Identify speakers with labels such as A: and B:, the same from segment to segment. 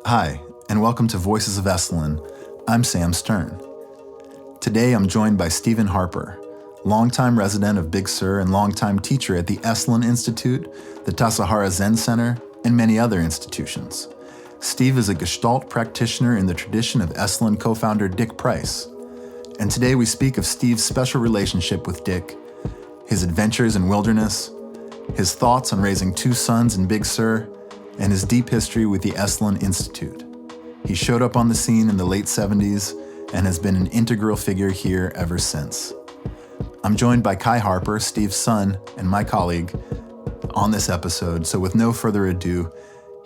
A: Hi, and welcome to Voices of Esalen. I'm Sam Stern. Today I'm joined by Stephen Harper, longtime resident of Big Sur and longtime teacher at the Esalen Institute, the Tassajara Zen Center, and many other institutions. Steve is a Gestalt practitioner in the tradition of Esalen co-founder Dick Price. And today we speak of Steve's special relationship with Dick, his adventures in wilderness, his thoughts on raising two sons in Big Sur, and his deep history with the Esalen Institute. He showed up on the scene in the late 70s and has been an integral figure here ever since. I'm joined by Kai Harper, Steve's son, and my colleague on this episode, so with no further ado,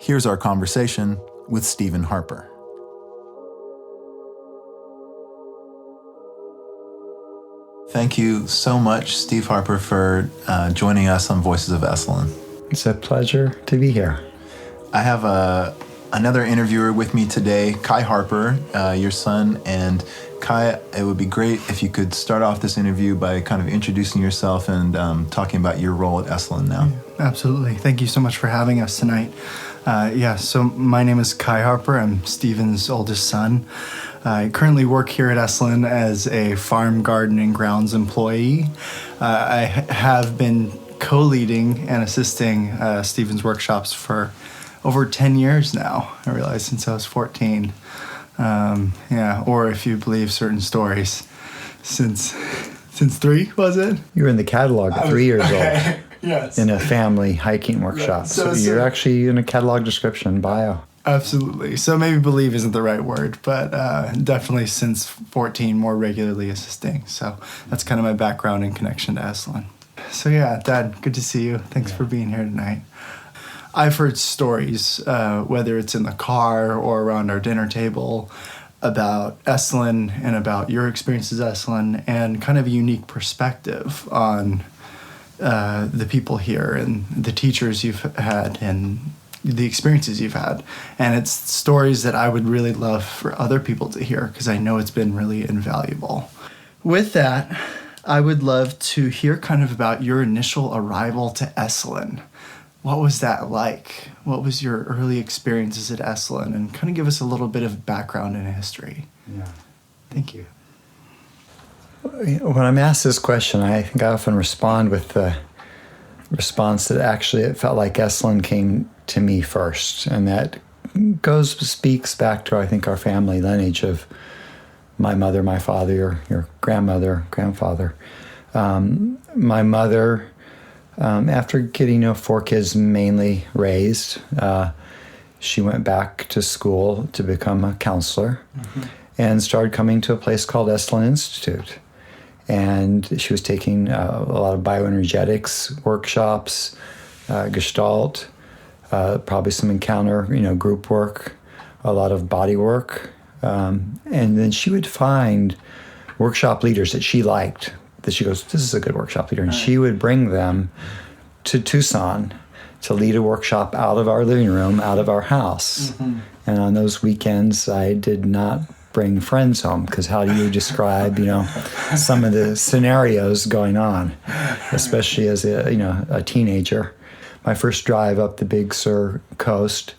A: here's our conversation with Stephen Harper. Thank you so much, Steve Harper, for joining us on Voices of Esalen.
B: It's a pleasure to be here.
A: I have another interviewer with me today, Kai Harper, your son. And Kai, it would be great if you could start off this interview by kind of introducing yourself and talking about your role at Esalen now.
C: Yeah, absolutely. Thank you so much for having us tonight. So my name is Kai Harper. I'm Stephen's oldest son. I currently work here at Esalen as a farm, garden, and grounds employee. I have been co-leading and assisting Stephen's workshops for over 10 years now, I realize, since I was 14. Or if you believe certain stories, since 3, was it?
B: You were in the catalog at 3 years old.
C: Yes.
B: In a family hiking workshop. So you're actually in a catalog description bio.
C: Absolutely. So maybe believe isn't the right word, but definitely since 14, more regularly assisting. So that's kind of my background and connection to Esalen. So yeah, Dad, good to see you. Thanks for being here tonight. I've heard stories, whether it's in the car or around our dinner table, about Esalen and about your experiences at Esalen and kind of a unique perspective on the people here and the teachers you've had and the experiences you've had. And it's stories that I would really love for other people to hear because I know it's been really invaluable. With that, I would love to hear kind of about your initial arrival to Esalen. What was that like? What was your early experiences at Esalen? And kind of give us a little bit of background and history.
B: Yeah.
C: Thank you.
B: When I'm asked this question, I think I often respond with the response that actually it felt like Esalen came to me first. And that speaks back to, I think, our family lineage of my mother, my father, your grandmother, grandfather. My mother, after getting 4 kids mainly raised, she went back to school to become a counselor and started coming to a place called Esalen Institute. And she was taking a lot of bioenergetics workshops, Gestalt, probably some encounter, group work, a lot of body work. And then she would find workshop leaders that she liked, that she goes, this is a good workshop leader. And she would bring them to Tucson to lead a workshop out of our living room, out of our house. Mm-hmm. And on those weekends, I did not bring friends home because how do you describe, some of the scenarios going on, especially as a teenager. My first drive up the Big Sur coast,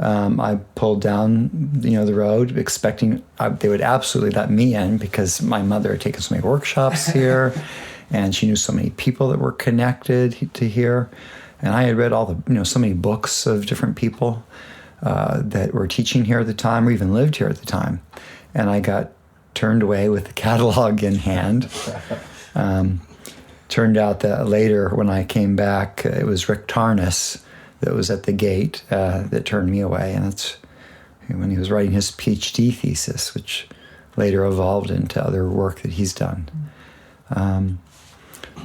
B: I pulled down, the road expecting they would absolutely let me in because my mother had taken so many workshops here and she knew so many people that were connected to here. And I had read all the, so many books of different people that were teaching here at the time or even lived here at the time. And I got turned away with the catalog in hand. Turned out that later when I came back, it was Rick Tarnas that was at the gate that turned me away. And that's when he was writing his PhD thesis, which later evolved into other work that he's done.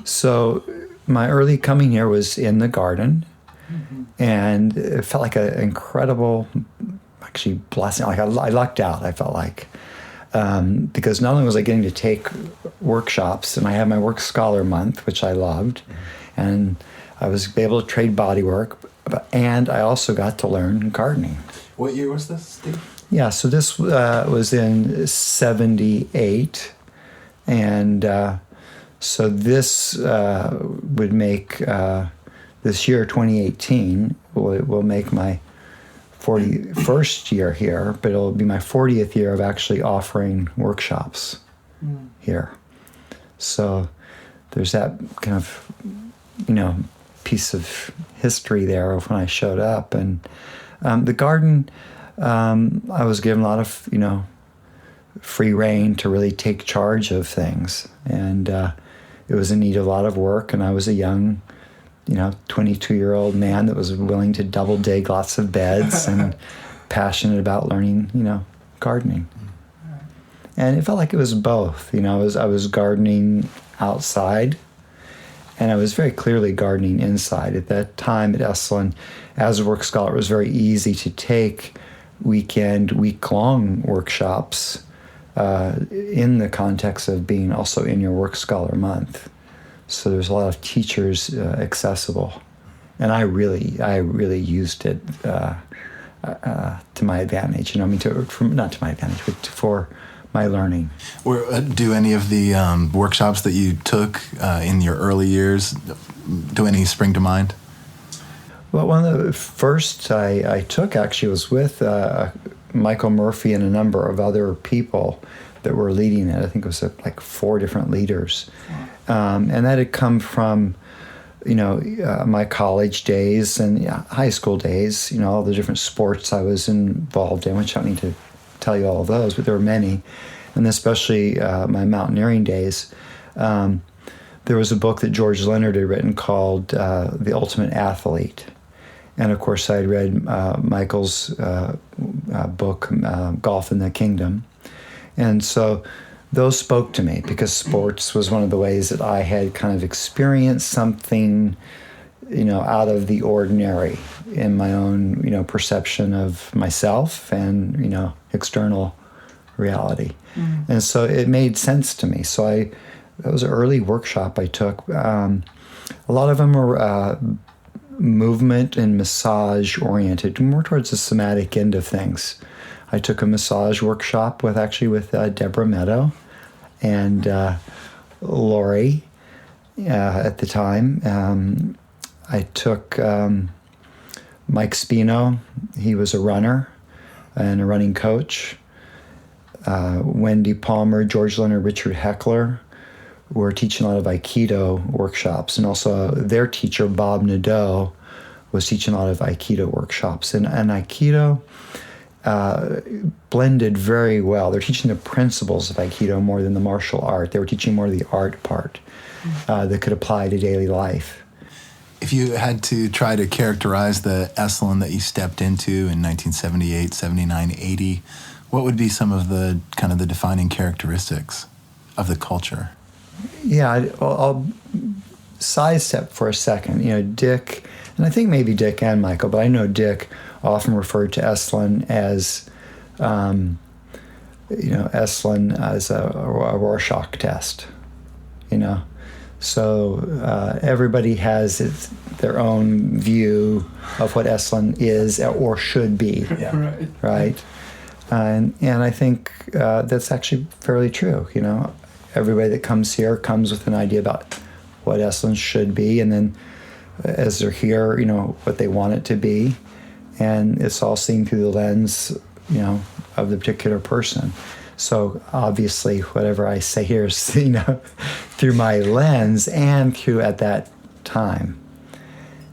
B: So my early coming here was in the garden, and it felt like an incredible, actually, blessing. Like I lucked out, I felt like. Because not only was I getting to take workshops, and I had my work scholar month, which I loved, and I was able to trade body work, and I also got to learn gardening.
A: What year was this, Steve?
B: Yeah, so this was in 78, and so this would make, this year, 2018, will make my 41st year here, but it'll be my 40th year of actually offering workshops here. So there's that kind of, piece of history there of when I showed up. And the garden, I was given a lot of, free rein to really take charge of things. And it was in need of a lot of work, and I was a young 22-year-old man that was willing to double dig lots of beds and passionate about learning, gardening. And it felt like it was both. I was gardening outside, and I was very clearly gardening inside. At that time at Esalen, as a work scholar, it was very easy to take week-long workshops in the context of being also in your work scholar month. So there's a lot of teachers accessible, and I really used it to my advantage. Not to my advantage, but for my learning.
A: Do any of the workshops that you took in your early years, do any spring to mind?
B: Well, one of the first I took actually was with Michael Murphy and a number of other people that were leading it. I think it was like 4 different leaders. And that had come from, my college days and high school days, all the different sports I was involved in, which I don't need to tell you all of those, but there were many. And especially my mountaineering days. There was a book that George Leonard had written called The Ultimate Athlete. And of course, I'd read Michael's book, Golf in the Kingdom. And so those spoke to me because sports was one of the ways that I had kind of experienced something, out of the ordinary in my own, perception of myself and, external reality. Mm-hmm. And so it made sense to me. So that was an early workshop I took. A lot of them were movement and massage oriented, more towards the somatic end of things. I took a massage workshop with Deborah Meadow and Lori at the time. I took Mike Spino. He was a runner and a running coach. Wendy Palmer, George Leonard, Richard Heckler were teaching a lot of Aikido workshops. And also their teacher, Bob Nadeau, was teaching a lot of Aikido workshops. And Aikido blended very well. They're teaching the principles of Aikido more than the martial art. They were teaching more of the art part that could apply to daily life.
A: If you had to try to characterize the Esalen that you stepped into in 1978, 79, 80, what would be some of the kind of the defining characteristics of the culture?
B: Yeah, I'll sidestep for a second. Dick, and I think maybe Dick and Michael, but I know Dick often referred to Esalen as, Esalen as a Rorschach test, So everybody has their own view of what Esalen is or should be, right? And I think that's actually fairly true. Everybody that comes here comes with an idea about what Esalen should be, and then as they're here, what they want it to be, and it's all seen through the lens, of the particular person. So obviously, whatever I say here is, through my lens and through at that time.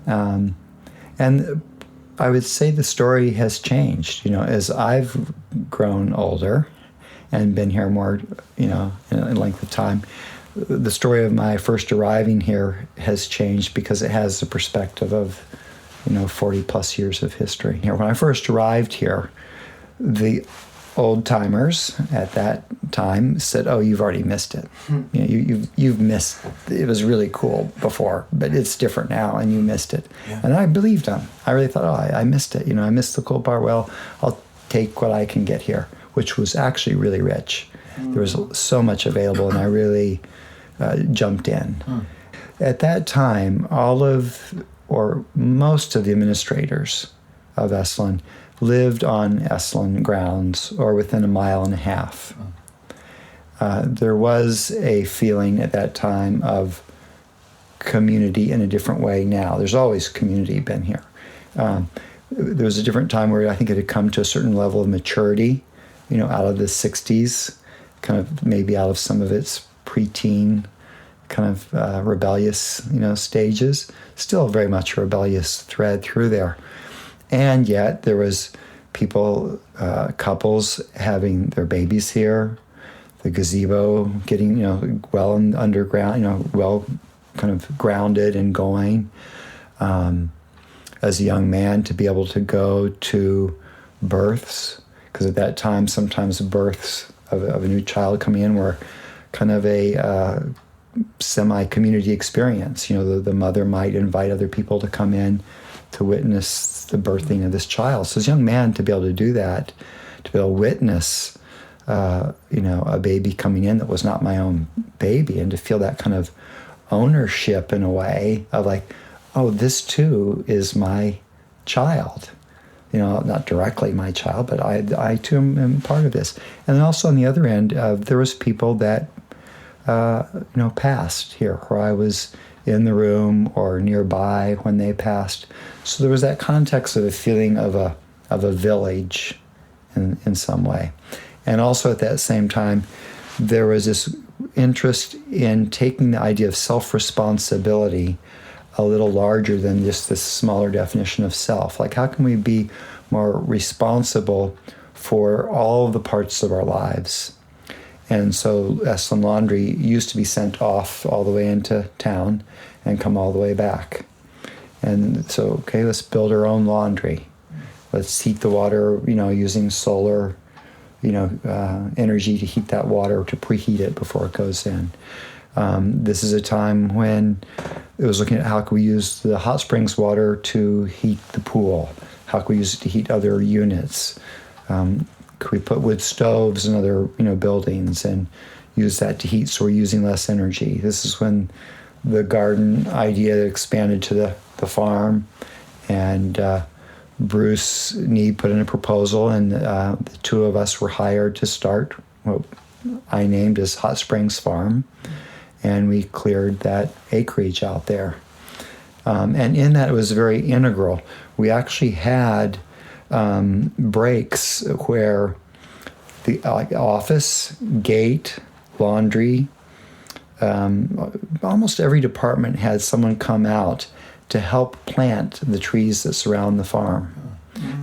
B: And I would say the story has changed, as I've grown older and been here more, in a length of time. The story of my first arriving here has changed because it has the perspective of, 40 plus years of history. When I first arrived here, the old timers at that time said, "Oh, you've already missed it. You've missed. It was really cool before, but it's different now, and you missed it." Yeah. And I believed them. I really thought, "Oh, I missed it. I missed the cool part. Well, I'll take what I can get here," which was actually really rich. There was so much available, and I really jumped in. At that time, most of the administrators of Esalen lived on Esalen grounds or within a mile and a half. There was a feeling at that time of community in a different way now. There's always community been here. there was a different time where I think it had come to a certain level of maturity, out of the 60s, kind of maybe out of some of its preteen kind of rebellious, stages. Still very much a rebellious thread through there. And yet there was people, couples having their babies here, the gazebo getting, well underground, well kind of grounded and going. As a young man, to be able to go to births, because at that time, sometimes the births of a new child coming in were kind of a semi-community experience. The mother might invite other people to come in to witness the birthing of this child. So as a young man, to be able to do that, to be able to witness, a baby coming in that was not my own baby, and to feel that kind of ownership in a way of like, oh, this too is my child. Not directly my child, but I too am part of this. And then also on the other end, there was people that, passed here, where I was in the room or nearby when they passed. So there was that context of a feeling of a village in some way. And also at that same time, there was this interest in taking the idea of self-responsibility a little larger than just this smaller definition of self. Like, how can we be more responsible for all of the parts of our lives? And so Esalen Laundry used to be sent off all the way into town and come all the way back. And so, okay, let's build our own laundry. Let's heat the water, using solar, energy to heat that water, to preheat it before it goes in. This is a time when it was looking at how can we use the hot springs water to heat the pool? How can we use it to heat other units? Could we put wood stoves in other buildings and use that to heat, so we're using less energy? This is when the garden idea expanded to the farm, and Bruce Need put in a proposal, and the two of us were hired to start what I named as Hot Springs Farm. And we cleared that acreage out there. And in that, it was very integral. We actually had breaks where the office, gate, laundry, almost every department had someone come out to help plant the trees that surround the farm.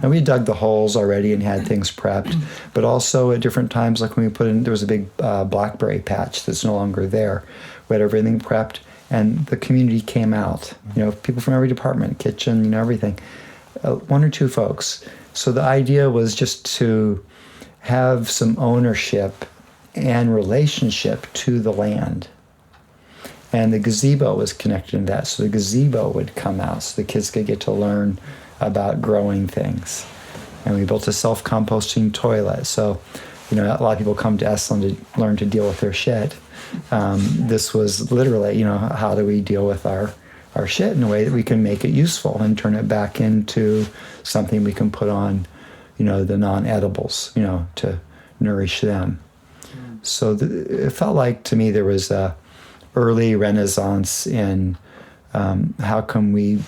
B: And we dug the holes already and had things prepped, but also at different times, like when we put in, there was a big blackberry patch that's no longer there. We had everything prepped, and the community came out. People from every department, kitchen, everything. One or two folks. So the idea was just to have some ownership and relationship to the land. And the gazebo was connected to that. So the gazebo would come out so the kids could get to learn about growing things. And we built a self-composting toilet. So, a lot of people come to Esalen to learn to deal with their shit. This was literally, how do we deal with our shit in a way that we can make it useful and turn it back into something we can put on, the non-edibles, to nourish them. So it felt like, to me, there was a early renaissance in how can we,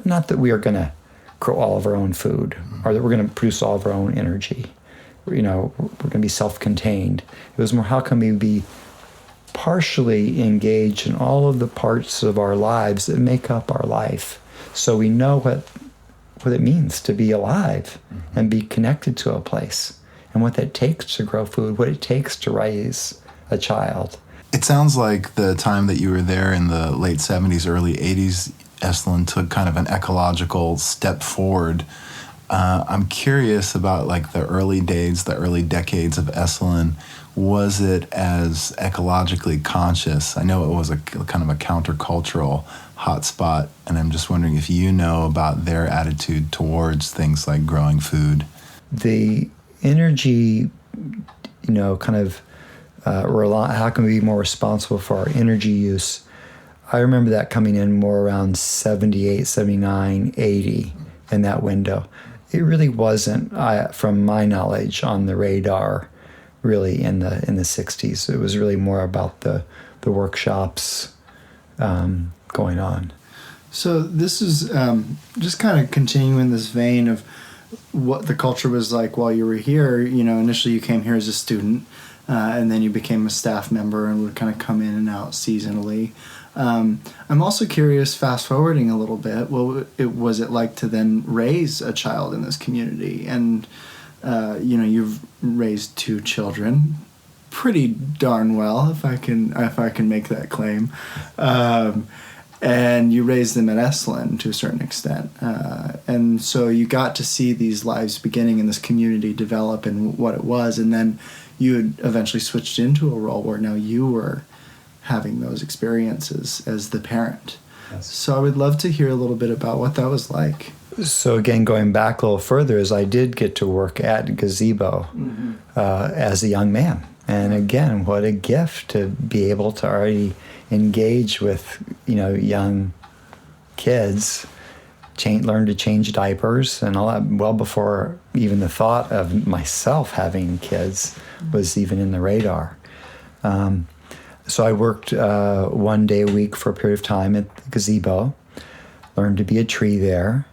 B: not that we are going to grow all of our own food or that we're going to produce all of our own energy. We're going to be self-contained. It was more, how can we be partially engaged in all of the parts of our lives that make up our life, so we know what it means to be alive and be connected to a place, and what that takes to grow food, what it takes to raise a child.
A: It sounds like the time that you were there in the late 70s, early 80s, Esalen took kind of an ecological step forward. I'm curious about the early days, the early decades of Esalen. Was it as ecologically conscious? I know it was a kind of a countercultural hotspot, and I'm just wondering if you know about their attitude towards things like growing food.
B: The energy, how can we be more responsible for our energy use? I remember that coming in more around 78, 79, 80 in that window. It really wasn't, from my knowledge, on the radar really in the 60s. It was really more about the workshops going on.
C: So this is just kind of continuing in this vein of what the culture was like while you were here. Initially you came here as a student, and then you became a staff member and would kind of come in and out seasonally. I'm also curious, fast forwarding a little bit, what was it like to then raise a child in this community? And you've raised 2 children pretty darn well, if I can make that claim. And you raised them at Esalen to a certain extent. And so you got to see these lives beginning in this community develop and what it was. And then you had eventually switched into a role where now you were having those experiences as the parent. Yes. So I would love to hear a little bit about what that was like.
B: So again, going back a little further, is I did get to work at Gazebo as a young man. And again, what a gift to be able to already engage with, young kids, learn to change diapers and all that, well before even the thought of myself having kids was even in the radar. So I worked 1 day a week for a period of time at the Gazebo, learned to be a tree there.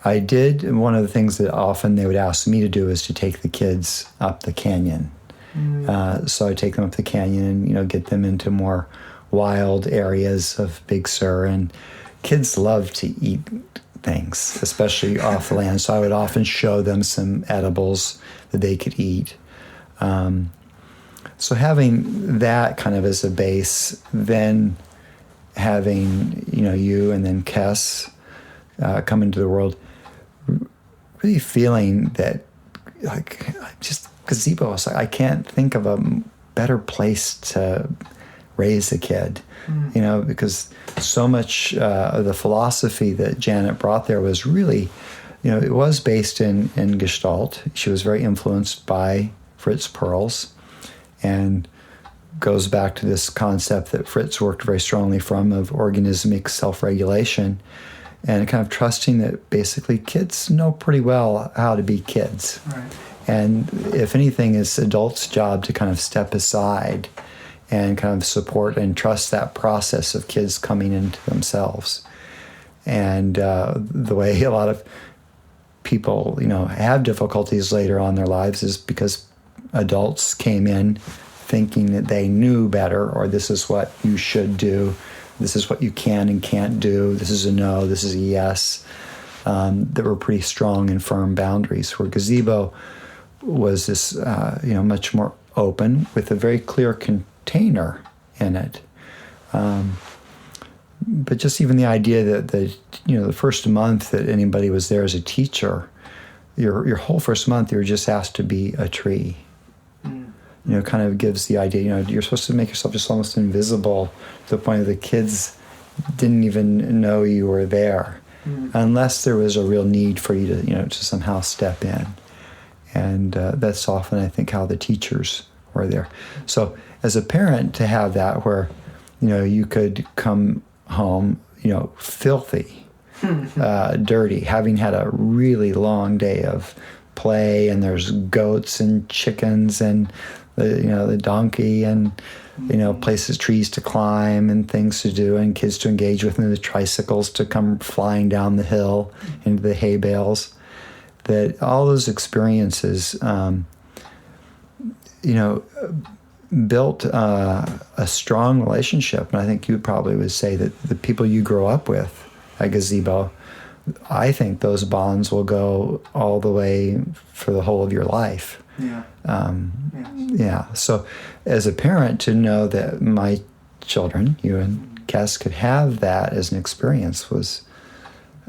B: I did, one of the things that often they would ask me to do is to take the kids up the canyon. So I take them up the canyon and, get them into more wild areas of Big Sur. And kids love to eat things, especially off the land. So I would often show them some edibles that they could eat. So having that kind of as a base, then having, you and then Kess come into the world, really feeling that, just Gazebo, was like, I can't think of a better place to raise a kid, because so much of the philosophy that Janet brought there was really, it was based in Gestalt. She was very influenced by Fritz Perls, and goes back to this concept that Fritz worked very strongly from of organismic self-regulation, and kind of trusting that basically kids know pretty well how to be kids.
C: Right.
B: And if anything, it's adults' job to kind of step aside and kind of support and trust that process of kids coming into themselves. And the way a lot of people, have difficulties later on in their lives is because adults came in thinking that they knew better, or this is what you should do, this is what you can and can't do, this is a no, this is a yes. That were pretty strong and firm boundaries. Where Gazebo was this, much more open with a very clear container in it. But just even the idea that the first month that anybody was there as a teacher, your whole first month you were just asked to be a tree. Kind of gives the idea, you're supposed to make yourself just almost invisible to the point that the kids didn't even know you were there, unless there was a real need for you to, to somehow step in. And that's often, I think, how the teachers were there. So as a parent, to have that where, you could come home, filthy, dirty, having had a really long day of play, and there's goats and chickens and the donkey and places, trees to climb and things to do and kids to engage with, and the tricycles to come flying down the hill into the hay bales. That all those experiences, built a strong relationship. And I think you probably would say that the people you grow up with at Gazebo, I think those bonds will go all the way for the whole of your life.
C: Yeah.
B: Yeah. So as a parent, to know that my children, you and Cass, could have that as an experience was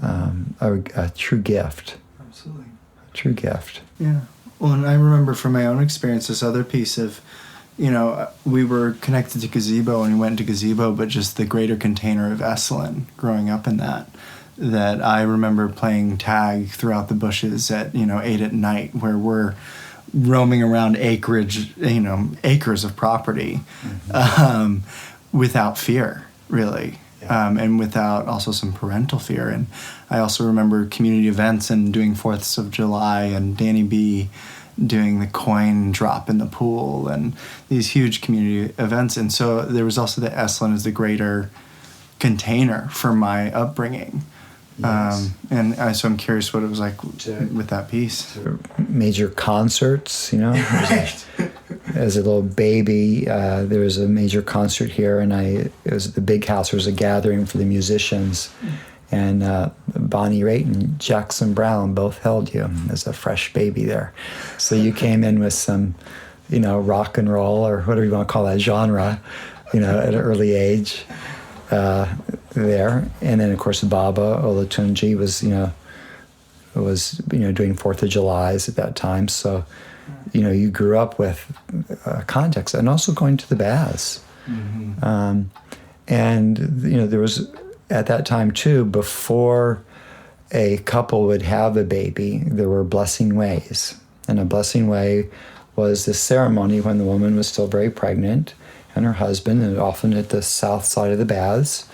B: a true gift.
C: Absolutely.
B: A true gift.
C: Yeah. Well, and I remember from my own experience this other piece of, we were connected to Gazebo and we went to Gazebo, but just the greater container of Esalen, growing up in that I remember playing tag throughout the bushes at, 8 at night, where we're roaming around acreage, acres of property, without fear, really. Yeah. And without also some parental fear. And I also remember community events and doing 4th of July and Danny B doing the coin drop in the pool and these huge community events. And so there was also the Esalen as the greater container for my upbringing.
B: Yes.
C: So I'm curious what it was like with that piece.
B: Major concerts,
C: Right.
B: As a little baby, there was a major concert here, and it was at the big house. There was a gathering for the musicians, and Bonnie Raitt and Jackson Browne both held you as a fresh baby there. So you came in with some, rock and roll, or whatever you want to call that genre, at an early age there. And then, of course, Baba Olatunji was doing 4th of Julys at that time. So, you grew up with context, and also going to the baths. Mm-hmm. There was, at that time too, before a couple would have a baby, there were blessing ways. And a blessing way was this ceremony when the woman was still very pregnant, and her husband, and often at the south side of the baths,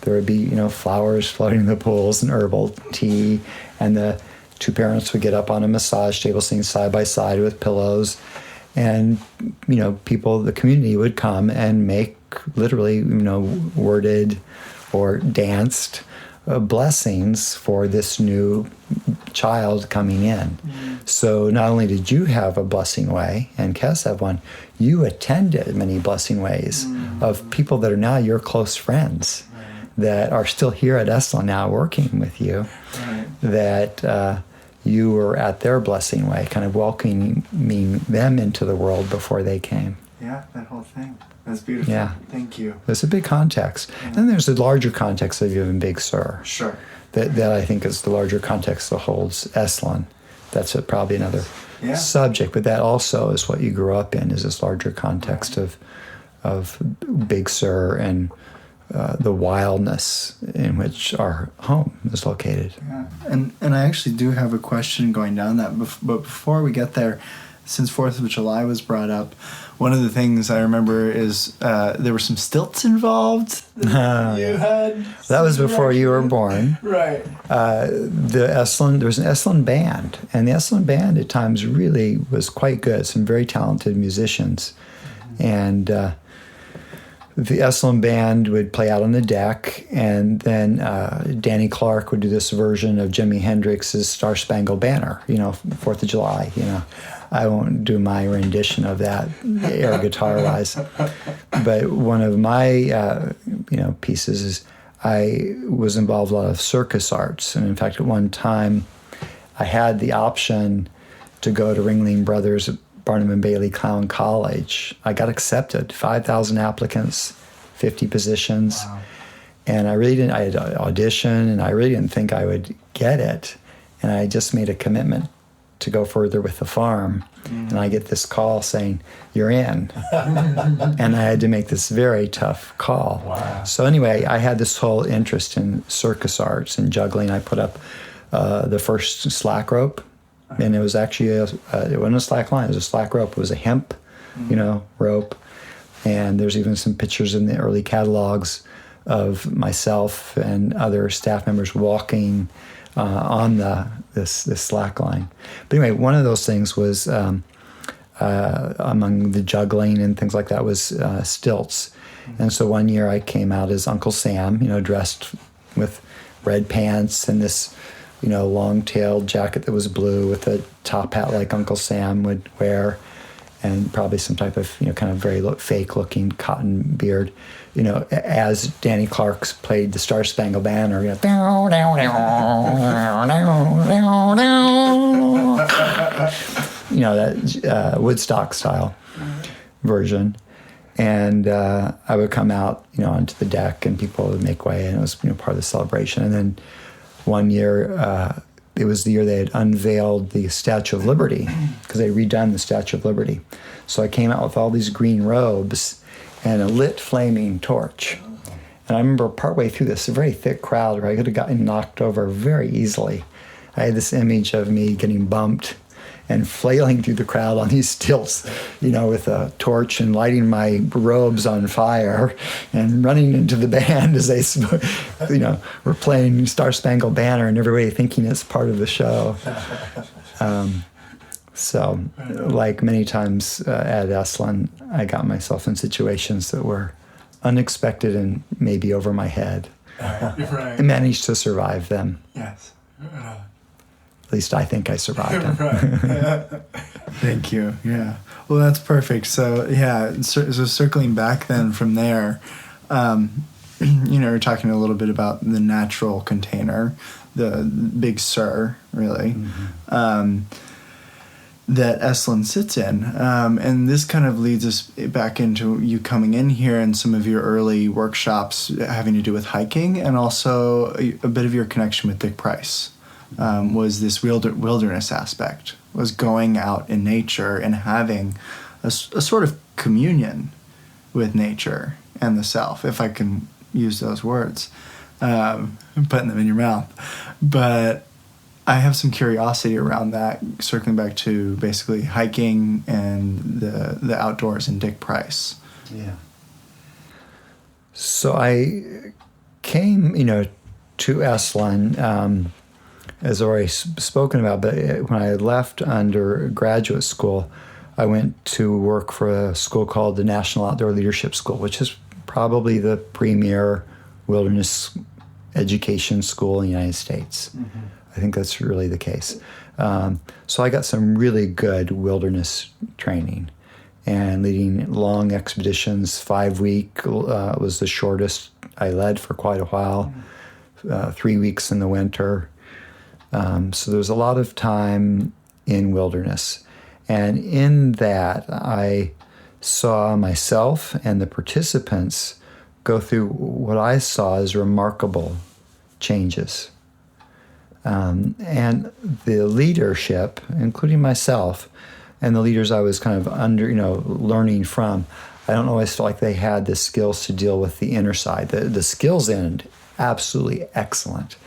B: there would be, flowers floating in the pools and herbal tea, and the two parents would get up on a massage table sitting side by side with pillows, and, people, the community would come and make literally, worded or danced blessings for this new child coming in. Mm-hmm. So not only did you have a blessing way, and Kes have one, you attended many blessing ways of people that are now your close friends, that are still here at Esalen now working with you, that you were at their blessing way, kind of welcoming them into the world before they came.
C: Yeah, that whole thing. That's beautiful.
B: Yeah.
C: Thank you.
B: There's a big context. And then there's a larger context of you in Big Sur.
C: Sure.
B: That I think is the larger context that holds Esalen. That's probably another subject, but that also is what you grew up in, is this larger context of Big Sur and the wildness in which our home is located.
C: Yeah. And I actually do have a question going down that, but before we get there, since 4th of July was brought up, one of the things I remember is there were some stilts involved that you had.
B: That was before you were born.
C: Right.
B: There was an Esalen band, and the Esalen band at times really was quite good, some very talented musicians. Mm-hmm. And the Esalen band would play out on the deck, and then Danny Clark would do this version of Jimi Hendrix's Star Spangled Banner, 4th of July, I won't do my rendition of that air guitar-wise. But one of my, pieces is I was involved in a lot of circus arts. And in fact, at one time, I had the option to go to Ringling Brothers Barnum and Bailey Clown College. I got accepted, 5,000 applicants, 50 positions. Wow. And I had an audition, and I really didn't think I would get it. And I just made a commitment to go further with the farm. And I get this call saying, "You're in." And I had to make this very tough call.
C: Wow.
B: So anyway, I had this whole interest in circus arts and juggling. I put up the first slack rope. And it was actually, it wasn't a slack line, it was a slack rope. It was a hemp, rope. And there's even some pictures in the early catalogs of myself and other staff members walking on this slack line. But anyway, one of those things was, among the juggling and things like that, was stilts. And so one year I came out as Uncle Sam, dressed with red pants and this long-tailed jacket that was blue with a top hat like Uncle Sam would wear, and probably some type of, kind of very fake-looking cotton beard, as Danny Clark's played the Star Spangled Banner, that Woodstock style version. And I would come out, onto the deck, and people would make way, and it was, part of the celebration. And then one year, it was the year they had unveiled the Statue of Liberty, because they redone the Statue of Liberty. So I came out with all these green robes and a lit flaming torch. And I remember partway through this very thick crowd where I could have gotten knocked over very easily. I had this image of me getting bumped and flailing through the crowd on these stilts, with a torch and lighting my robes on fire and running into the band as they, were playing Star Spangled Banner, and everybody thinking it's part of the show. So, like many times at Esalen, I got myself in situations that were unexpected and maybe over my head.
C: Right.
B: I managed to survive them.
C: Yes.
B: At least I think I survived them.
C: Right. Thank you. Yeah. Well, that's perfect. So, yeah, so circling back then from there, we're talking a little bit about the natural container, the Big Sur, really, that Esalen sits in. And this kind of leads us back into you coming in here and some of your early workshops having to do with hiking, and also a bit of your connection with Dick Price. Was this wilderness aspect, was going out in nature and having a sort of communion with nature and the self, if I can use those words. I'm putting them in your mouth. But I have some curiosity around that, circling back to basically hiking and the outdoors and Dick Price.
B: Yeah. So I came, to Esalen, as already spoken about, but when I left undergraduate school, I went to work for a school called the National Outdoor Leadership School, which is probably the premier wilderness education school in the United States. Mm-hmm. I think that's really the case. So I got some really good wilderness training and leading long expeditions. 5-week was the shortest I led for quite a while, 3 weeks in the winter. So there was a lot of time in wilderness. And in that, I saw myself and the participants go through what I saw as remarkable changes. And the leadership, including myself, and the leaders I was kind of learning from, I don't always feel like they had the skills to deal with the inner side. The skills end, absolutely excellent.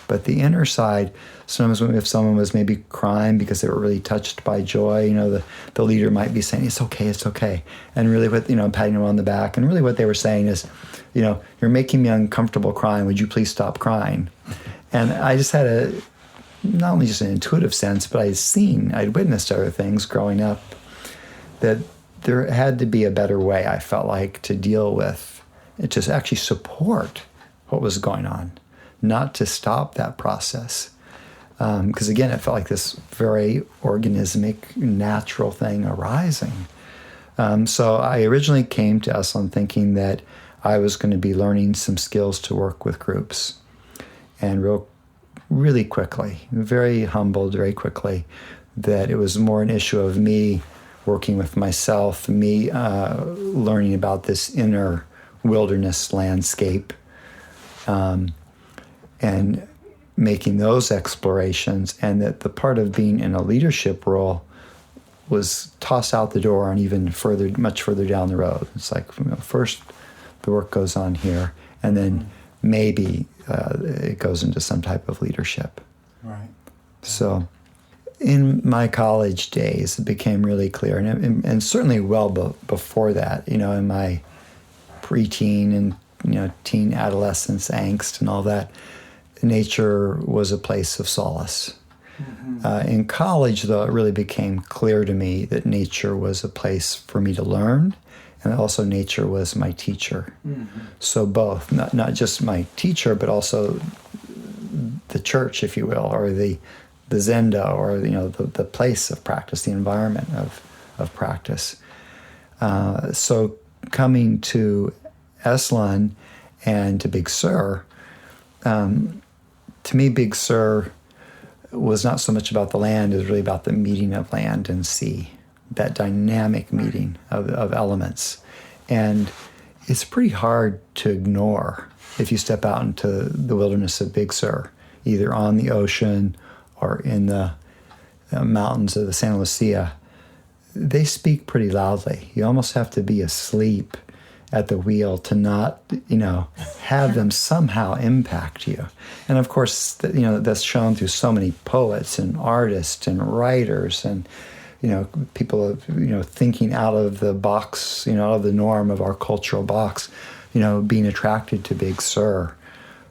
B: But the inner side, sometimes if someone was maybe crying because they were really touched by joy, the leader might be saying, it's okay. And really patting them on the back. And really what they were saying is, you're making me uncomfortable crying. Would you please stop crying? And I just had not only just an intuitive sense, but I'd witnessed other things growing up, that there had to be a better way, I felt like, to deal with, to actually support what was going on, not to stop that process. Because again, it felt like this very organismic, natural thing arising. So I originally came to Esalen thinking that I was going to be learning some skills to work with groups. And really quickly, very humbled very quickly, that it was more an issue of me working with myself, me learning about this inner wilderness landscape, and making those explorations, and that the part of being in a leadership role was tossed out the door and even much further down the road. It's like, first the work goes on here, and then maybe it goes into some type of leadership.
C: Right.
B: So in my college days, it became really clear, and certainly before that, in my preteen and teen adolescence angst and all that, nature was a place of solace. Mm-hmm. In college, though, it really became clear to me that nature was a place for me to learn, and also nature was my teacher. Mm-hmm. So both, not just my teacher, but also the church, if you will, or the zendo, or the place of practice, the environment of practice. So coming to Esalen and to Big Sur, to me, Big Sur was not so much about the land, it was really about the meeting of land and sea, that dynamic meeting of elements. And it's pretty hard to ignore if you step out into the wilderness of Big Sur, either on the ocean or in the mountains of the Santa Lucia. They speak pretty loudly. You almost have to be asleep at the wheel to not, have them somehow impact you. And of course, that's shown through so many poets and artists and writers and, people, thinking out of the box, out of the norm of our cultural box, being attracted to Big Sur,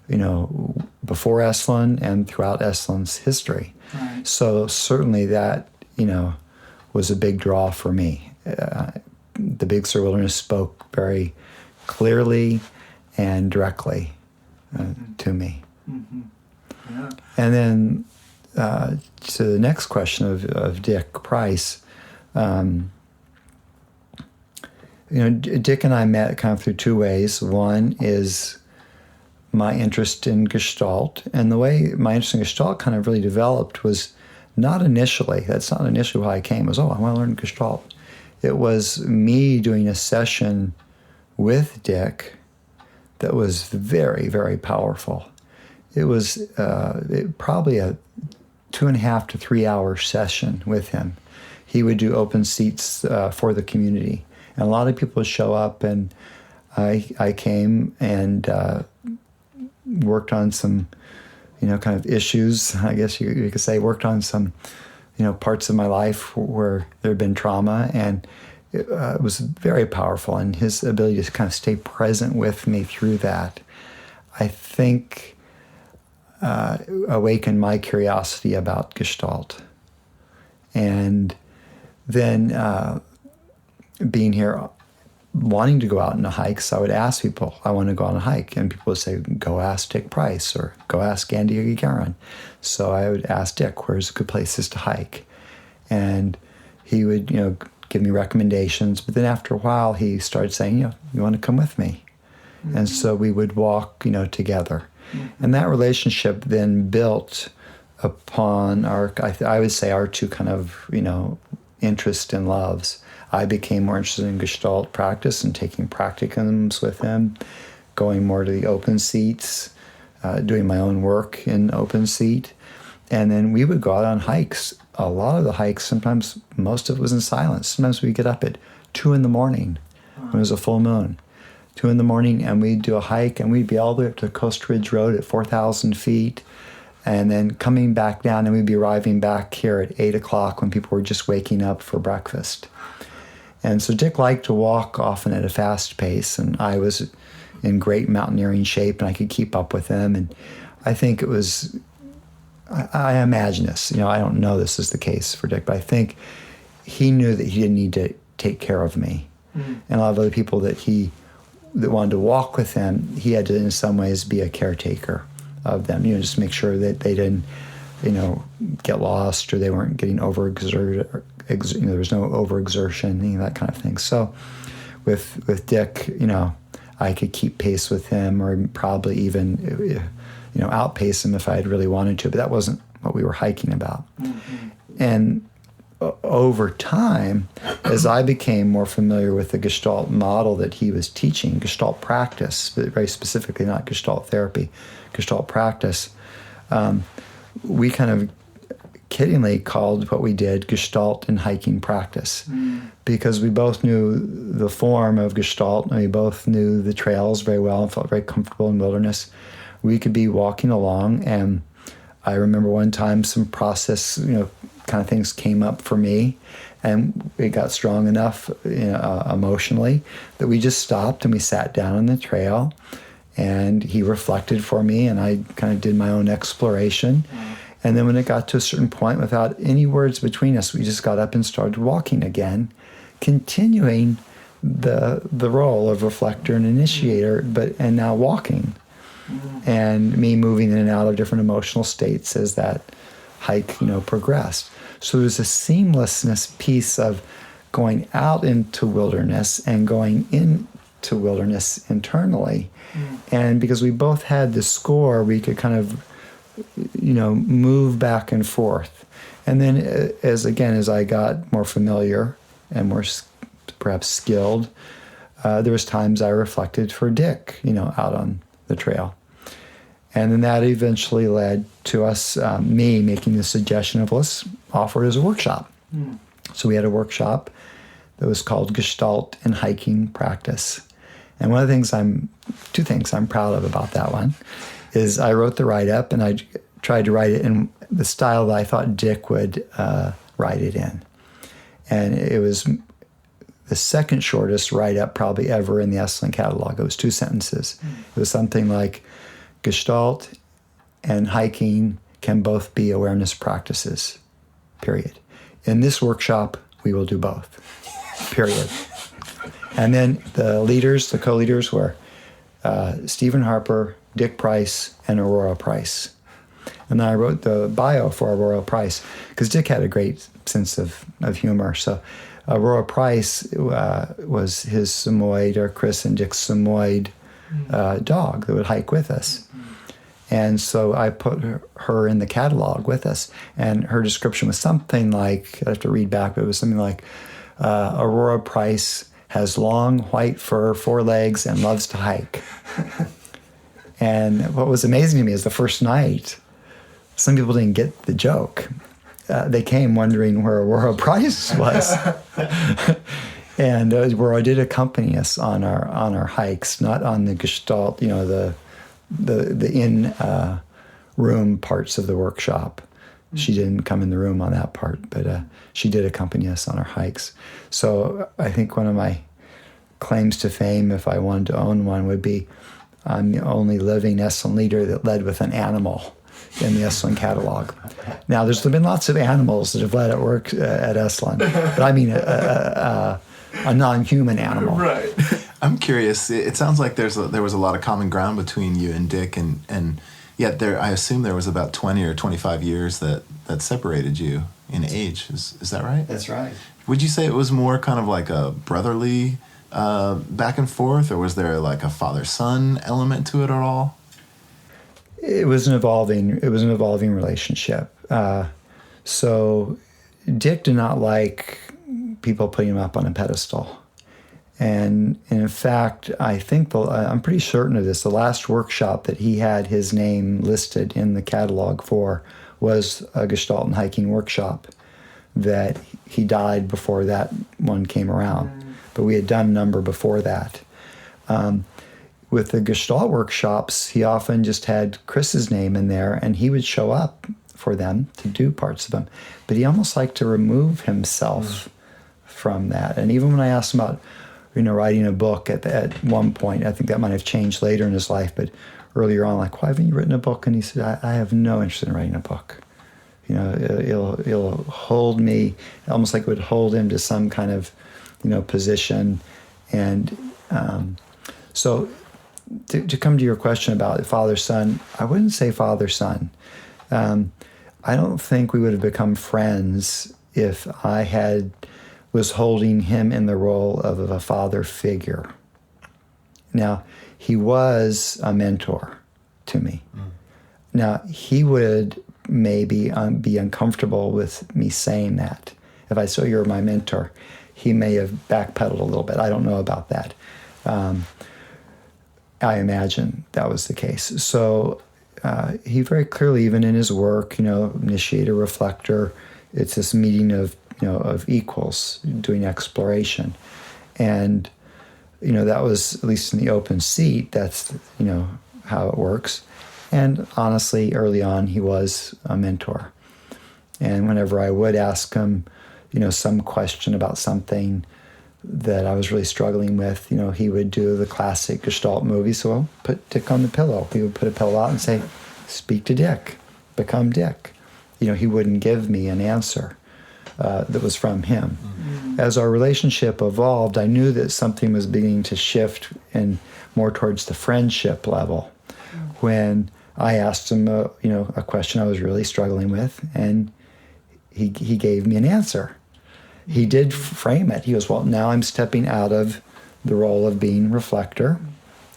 B: before Esalen and throughout Esalen's history. Right. So certainly that, was a big draw for me. The Big Sur wilderness spoke very clearly and directly to me.
C: Mm-hmm. Yeah.
B: And then to the next question of Dick Price, Dick and I met kind of through two ways. One is my interest in Gestalt, and the way my interest in Gestalt kind of really developed was not initially. That's not initially why I came. It was, I want to learn Gestalt. It was me doing a session with Dick that was very, very powerful. It was probably a 2.5 to 3 hour session with him. He would do open seats for the community. And a lot of people would show up, and I came and worked on some, kind of issues, I guess you could say, worked on some, parts of my life where there had been trauma, and it was very powerful. And his ability to kind of stay present with me through that, I think, awakened my curiosity about Gestalt. And then being here, wanting to go out on a hike, so I would ask people, I want to go on a hike. And people would say, go ask Dick Price or go ask Andy Gagarin. So I would ask Dick, where's good places to hike? And he would, give me recommendations. But then after a while, he started saying, you want to come with me? Mm-hmm. And so we would walk, together. Mm-hmm. And that relationship then built upon I would say our two kind of, interests and loves. I became more interested in Gestalt practice and taking practicums with him, going more to the open seats, doing my own work in open seat. And then we would go out on hikes. A lot of the hikes, sometimes most of it was in silence. Sometimes we'd get up at 2 a.m. when it was a full moon. 2 a.m, and we'd do a hike, and we'd be all the way up to Coast Ridge Road at 4,000 feet. And then coming back down, and we'd be arriving back here at 8 o'clock when people were just waking up for breakfast. And so Dick liked to walk often at a fast pace, and I was in great mountaineering shape, and I could keep up with him. And I think it was, I imagine this, I don't know this is the case for Dick, but I think he knew that he didn't need to take care of me. Mm-hmm. And a lot of other people that wanted to walk with him, he had to in some ways be a caretaker of them, just make sure that they didn't, get lost or they weren't getting overexerted, or, there was no overexertion, that kind of thing. So with Dick, I could keep pace with him, or probably even, outpace him if I had really wanted to, but that wasn't what we were hiking about. Mm-hmm. And over time, as I became more familiar with the Gestalt model that he was teaching, Gestalt practice, but very specifically not Gestalt therapy, Gestalt practice, we kind of kiddingly called what we did Gestalt and hiking practice, because we both knew the form of Gestalt, and we both knew the trails very well and felt very comfortable in wilderness. We could be walking along, and I remember one time some process, kind of things came up for me, and it got strong enough emotionally that we just stopped and we sat down on the trail, and he reflected for me, and I kind of did my own exploration. And then when it got to a certain point, without any words between us, we just got up and started walking again, continuing the role of reflector and initiator, and now walking. And me moving in and out of different emotional states as that hike, progressed. So there's a seamlessness piece of going out into wilderness and going into wilderness internally. And because we both had the score, we could kind of, move back and forth. And then as I got more familiar and more perhaps skilled, there was times I reflected for Dick, out on the trail. And then that eventually led to us, me making the suggestion of let's offer it as a workshop. So we had a workshop that was called Gestalt and Hiking Practice. And one of the things two things I'm proud of about that one is I wrote the write-up, and I tried to write it in the style that I thought Dick would write it in. And it was the second shortest write-up probably ever in the Esalen catalog. It was 2 sentences. It was something like, Gestalt and hiking can both be awareness practices, period. In this workshop, we will do both, period. And then the co-leaders were Stephen Harper, Dick Price, and Aurora Price. And then I wrote the bio for Aurora Price because Dick had a great sense of humor. So Aurora Price was his Samoyed, or Chris and Dick's Samoyed dog that would hike with us. And so I put her in the catalog with us. And her description was something like, I have to read back, but it was something like, Aurora Price has long white fur, 4 legs, and loves to hike. And what was amazing to me is the first night, some people didn't get the joke. They came wondering where Aurora Price was. And Aurora did accompany us on our hikes, not on the Gestalt, the in room parts of the workshop. She didn't come in the room on that part, but she did accompany us on our hikes. So I think one of my claims to fame, if I wanted to own one, would be I'm the only living Esalen leader that led with an animal in the Esalen catalog. Now, there's been lots of animals that have led at work at Esalen, but I mean a non-human animal.
C: Right.
A: I'm curious. It sounds like there was a lot of common ground between you and Dick, and yet I assume there was about 20 or 25 years that separated you in age. Is that right?
B: That's right.
A: Would you say it was more kind of like a brotherly back and forth, or was there like a father-son element to it at all?
B: It was an evolving relationship. So Dick did not like people putting him up on a pedestal. And in fact, I think I'm pretty certain of this. The last workshop that he had his name listed in the catalog for was a Gestalt and hiking workshop that he died before that one came around. But we had done a number before that. With the Gestalt workshops, he often just had Chris's name in there, and he would show up for them to do parts of them. But he almost liked to remove himself from that. And even when I asked him about writing a book at one point, I think that might have changed later in his life, but earlier on, like, why haven't you written a book? And he said, I have no interest in writing a book. It'll hold me, almost like it would hold him to some kind of, position. And so to come to your question about father-son, I wouldn't say father-son. I don't think we would have become friends if I was holding him in the role of a father figure. Now, he was a mentor to me. Now, he would maybe be uncomfortable with me saying that. If I said, you're my mentor, he may have backpedaled a little bit. I don't know about that. I imagine that was the case. So he very clearly, even in his work, initiator, reflector, it's this meeting of equals doing exploration. And, that was, at least in the open seat, that's, how it works. And honestly, early on, he was a mentor. And whenever I would ask him, some question about something that I was really struggling with, he would do the classic Gestalt movie. So I'll put Dick on the pillow. He would put a pillow out and say, speak to Dick, become Dick. He wouldn't give me an answer that was from him. Mm-hmm. As our relationship evolved, I knew that something was beginning to shift and more towards the friendship level. Mm-hmm. When I asked him, a question I was really struggling with, and he gave me an answer. He did frame it. He goes, well, now I'm stepping out of the role of being reflector,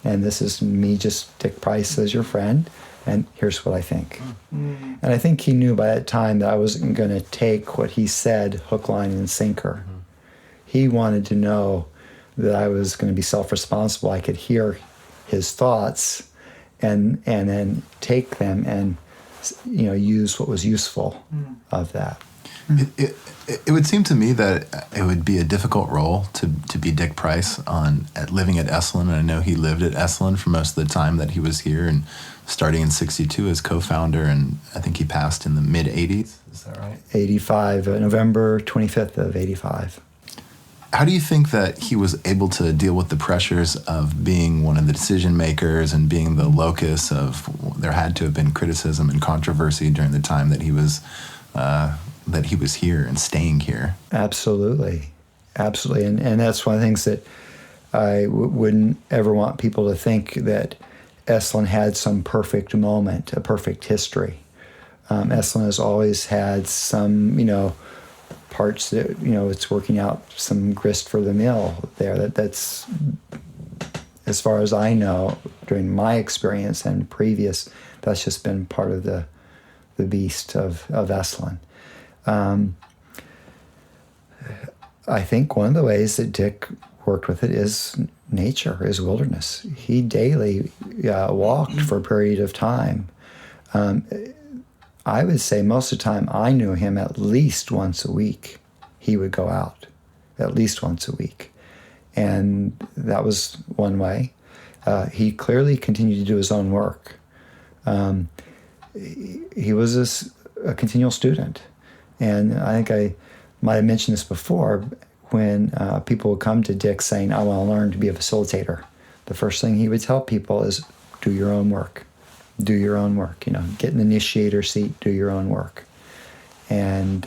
B: and this is me, just Dick Price as your friend, and here's what I think. Mm-hmm. And I think he knew by that time that I wasn't going to take what he said hook, line, and sinker. Mm-hmm. He wanted to know that I was going to be self-responsible. I could hear his thoughts and then take them and use what was useful of that.
A: It would seem to me that it would be a difficult role to be Dick Price living at Esalen, and I know he lived at Esalen for most of the time that he was here, and starting in '62 as co-founder, and I think he passed in the mid-'80s. Is that right?
B: 85, November 25th of 85.
A: How do you think that he was able to deal with the pressures of being one of the decision makers and being the locus of, there had to have been criticism and controversy during the time that he was here and staying here?
B: Absolutely. And that's one of the things that I wouldn't ever want people to think that Esalen had some perfect moment, a perfect history. Esalen has always had some, parts that, it's working out some grist for the mill there. That's, as far as I know, during my experience and previous, that's just been part of the beast of Esalen. I think one of the ways that Dick worked with it is nature, is wilderness. He daily walked for a period of time. I would say most of the time I knew him at least once a week. He would go out at least once a week. And that was one way. He clearly continued to do his own work. He was a continual student. And I think I might have mentioned this before, when people would come to Dick saying, I want to learn to be a facilitator. The first thing he would tell people is, do your own work. Do your own work. Get an initiator seat, do your own work. And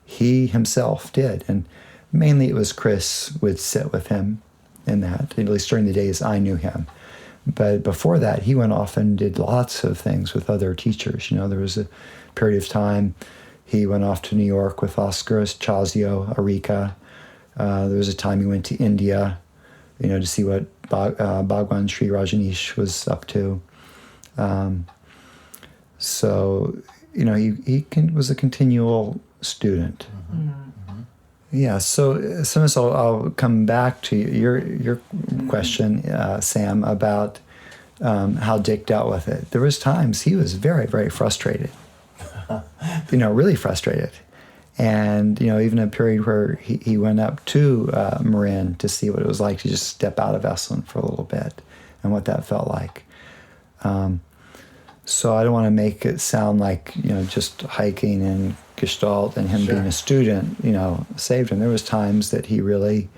B: he himself did. And mainly it was Chris would sit with him in that, at least during the days I knew him. But before that, he went off and did lots of things with other teachers. There was a period of time he went off to New York with Oscar Chazio, Arika. There was a time he went to India, to see what Bhagwan Sri Rajneesh was up to. So, he was a continual student. Mm-hmm. Yeah, so sometimes I'll come back to your question, Sam, about how Dick dealt with it. There was times he was very, very frustrated, really frustrated. And, even a period where he went up to Marin to see what it was like to just step out of Esalen for a little bit and what that felt like. So I don't want to make it sound like, just hiking and Gestalt and him being a student, saved him. There was times that he really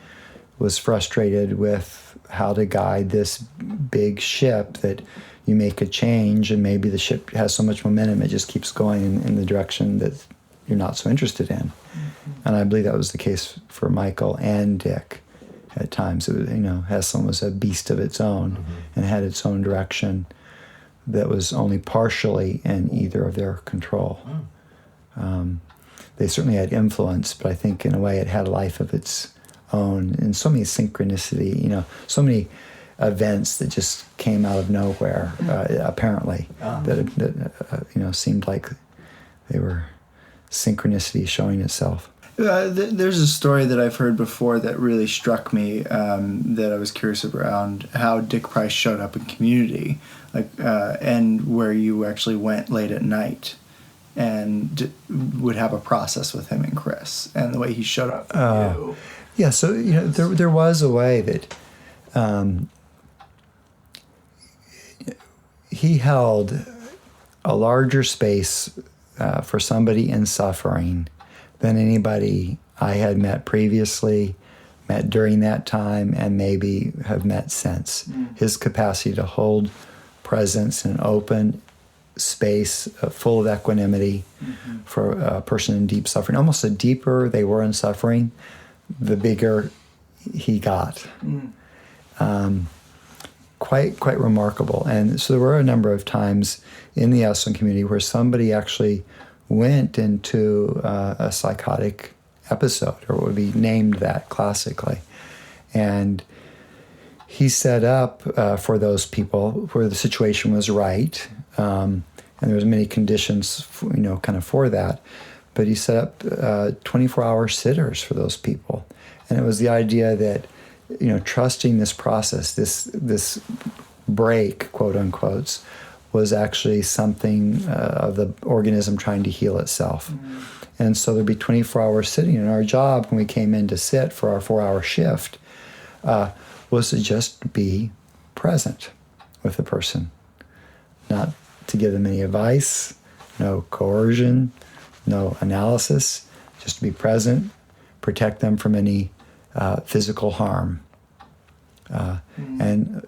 B: was frustrated with how to guide this big ship that you make a change and maybe the ship has so much momentum it just keeps going in the direction that you're not so interested in. Mm-hmm. And I believe that was the case for Michael and Dick at times. It was, Esalen was a beast of its own and had its own direction that was only partially in either of their control. They certainly had influence, but I think in a way it had a life of its own, and so many synchronicity, so many events that just came out of nowhere, apparently, that seemed like they were synchronicity showing itself.
C: There's a story that I've heard before that really struck me, that I was curious around how Dick Price showed up in community, and where you actually went late at night and would have a process with him and Chris, and the way he showed up for you.
B: Yeah, so there was a way that he held a larger space for somebody in suffering than anybody I had met previously, met during that time, and maybe have met since. His capacity to hold presence in an open space full of equanimity for a person in deep suffering. Almost the deeper they were in suffering, the bigger he got. Quite remarkable. And so there were a number of times in the Esalen community where somebody actually went into a psychotic episode, or what would be named that classically. And he set up for those people where the situation was right, and there was many conditions, for that. But he set up 24-hour sitters for those people, and it was the idea that, trusting this process, this break, quote unquote, was actually something of the organism trying to heal itself. And so there'd be 24 hours sitting, and our job when we came in to sit for our 4-hour shift was to just be present with the person, not to give them any advice, no coercion, no analysis, just to be present, protect them from any physical harm, and,